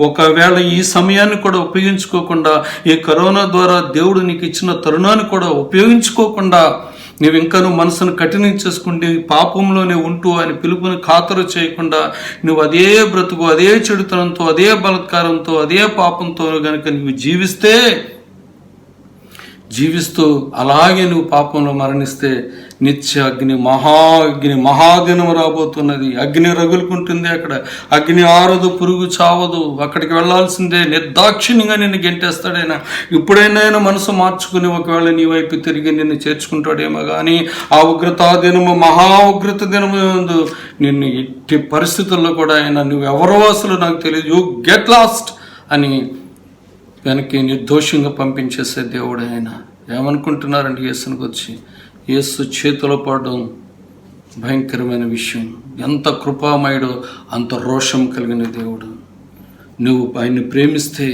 ఒకవేళ ఈ సమయాన్ని కూడా ఉపయోగించుకోకుండా, ఈ కరోనా ద్వారా దేవుడు నీకు ఇచ్చిన తరుణాన్ని కూడా ఉపయోగించుకోకుండా నువ్వు ఇంకా మనసును కఠినం చేసుకుంటే, పాపంలోనే ఉంటూ ఆయన పిలుపుని ఖాతరు చేయకుండా నువ్వు అదే బ్రతుకు, అదే చెడుతనంతో, అదే బలత్కారంతో, అదే పాపంతో కనుక నువ్వు జీవిస్తూ అలాగే నువ్వు పాపంలో మరణిస్తే నిత్య అగ్ని, మహాదినం రాబోతున్నది. అగ్ని రగులుకుంటుంది, అక్కడ అగ్ని ఆరదు, పురుగు చావదు, అక్కడికి వెళ్లాల్సిందే. నిర్దాక్షిణ్యంగా నిన్ను గెంటేస్తాడైనా. ఇప్పుడైనా మనసు మార్చుకుని ఒకవేళ నీ వైపు తిరిగి నిన్ను చేర్చుకుంటాడేమో కానీ ఆ ఉగ్రతా దినము, మహా ఉగ్రత దినము నిన్ను ఎట్టి పరిస్థితుల్లో కూడా ఆయన నువ్వు ఎవరో అసలు నాకు తెలియదు, యూ గెట్ లాస్ట్ అని వెనక్కి నిర్దోషంగా పంపించేసే దేవుడు ఆయన. ఏమనుకుంటున్నారండి యేసుని గురించి? యేసు చేతిలో పడడం భయంకరమైన విషయం. ఎంత కృపామయుడో అంత రోషం కలిగిన దేవుడు. నువ్వు ఆయన్ని ప్రేమిస్తే,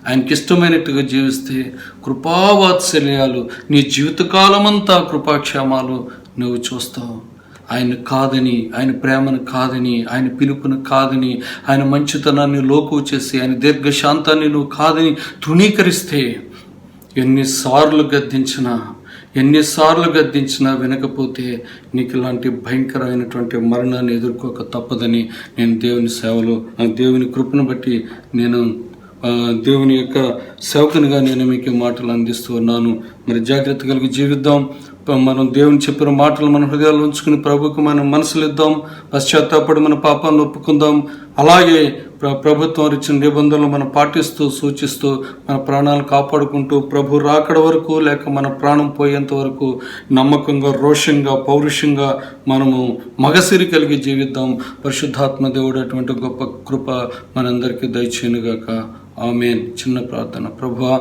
ఆయనకి ఇష్టమైనట్టుగా జీవిస్తే కృపావాత్సల్యాలు, నీ జీవితకాలమంతా కృపాక్షేమాలు నువ్వు చూస్తావు. ఆయన కాదని, ఆయన ప్రేమను కాదని, ఆయన పిలుపును కాదని, ఆయన మంచితనాన్ని లోకువ చేసి, ఆయన దీర్ఘశాంతాన్ని నువ్వు కాదని తృణీకరిస్తే ఎన్నిసార్లు గద్దించినా వినకపోతే నీకు ఇలాంటి భయంకరమైనటువంటి మరణాన్ని ఎదుర్కోక తప్పదని నేను దేవుని సేవలో, దేవుని కృపను బట్టి నేను దేవుని యొక్క సేవకునిగా నేను మీకు మాటలు అందిస్తూ ఉన్నాను. మరి జాగ్రత్త కలిగి జీవిద్దాం. మనం దేవుని చెప్పిన మాటలు మన హృదయాలు ఉంచుకుని ప్రభుకు మనం మనసులు ఇద్దాం. పశ్చాత్తాపడి మన పాపాలను ఒప్పుకుందాం. అలాగే ప్రభుత్వం ఇచ్చిన నిబంధనలు మనం పాటిస్తూ, సూచిస్తూ మన ప్రాణాలను కాపాడుకుంటూ ప్రభు రాకడ వరకు, లేక మన ప్రాణం పోయేంత వరకు నమ్మకంగా, రోషంగా, పౌరుషంగా మనము మగసిరి కలిగి జీవిద్దాం. పరిశుద్ధాత్మ దేవుడు అటువంటి గొప్ప కృప మనందరికీ దయచేయునుగాక. ఆమేన్. చిన్న ప్రార్థన. ప్రభువా,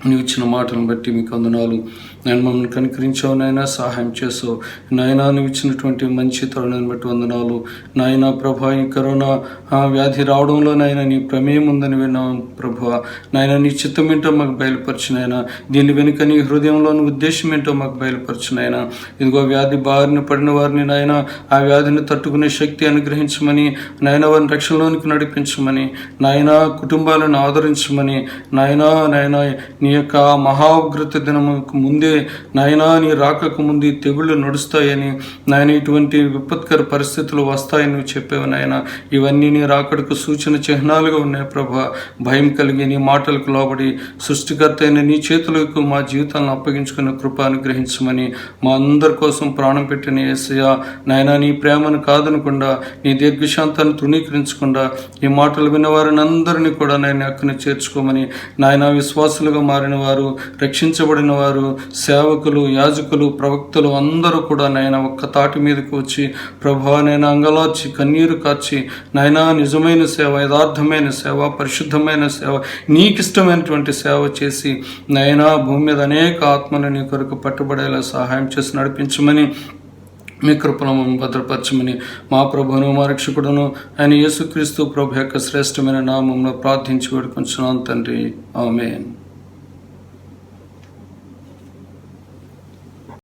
నీవు ఇచ్చిన మాటలను బట్టి మీకు వందనాలు. నేను మమ్మల్ని కనికరించావు నాయన, సహాయం చేసావు నాయన. నువ్వు ఇచ్చినటువంటి మంచి తరుణాన్ని బట్టి వందనాలు నాయన. ప్రభా, ఈ కరోనా వ్యాధి రావడంలో నాయన నీ ప్రమేయం ఉందని విన్నాం ప్రభా. నాయన, నీ చిత్తం ఏంటో మాకు బయలుపరిచినాయన. దీని వెనుక నీ హృదయంలోని ఉద్దేశం ఏంటో మాకు బయలుపరిచినాయన. ఇదిగో వ్యాధి బారిన పడిన వారిని నాయన, ఆ వ్యాధిని తట్టుకునే శక్తి అనుగ్రహించమని నాయన, వారిని రక్షణలోనికి నడిపించమని నాయన, కుటుంబాలను ఆదరించమని నాయన నీ యొక్క మహాఉగ్రత దినముకు ముందే నాయనా నీ రాకకు ముందు తెగుళ్ళు నడుస్తాయని నాయన ఇటువంటి విపత్కర పరిస్థితులు వస్తాయని నువ్వు చెప్పావు నాయన. ఇవన్నీ నీ రాకడకు సూచన చిహ్నాలుగా ఉన్నాయి ప్రభా. భయం కలిగి నీ మాటలకు లోబడి సృష్టికర్త అయిన నీ చేతులకు మా జీవితాలను అప్పగించుకున్న కృప అనుగ్రహించమని మా అందరి కోసం ప్రాణం పెట్టిన యేసయ్య నాయన నీ ప్రేమను కాదనకుండా నీ దీర్ఘశాంతాన్ని తృణీకరించకుండా ఈ మాటలు విన్నవారిని అందరినీ కూడా నేను అక్కని చేర్చుకోమని నాయన విశ్వాసులుగా మారిన వారు, రక్షించబడిన వారు, సేవకులు, యాజకులు, ప్రవక్తలు అందరూ కూడా నాయన ఒక్క తాటి మీదకి వచ్చి ప్రభువా నేను అంగలార్చి కన్నీరు కార్చి నాయన నిజమైన సేవ, యథార్థమైన సేవ, పరిశుద్ధమైన సేవ, నీకిష్టమైనటువంటి సేవ చేసి నాయన భూమి మీద అనేక ఆత్మలు నీ కొరకు పట్టుబడేలా సహాయం చేసి నడిపించమని మీ కృపను భద్రపరచమని మా ప్రభువును మా రక్షకుడును ఆయన యేసుక్రీస్తు ప్రభు యొక్క శ్రేష్టమైన నామంలో ప్రార్థించి వేడుకొంచున్నాను తండ్రి. ఆమేన్.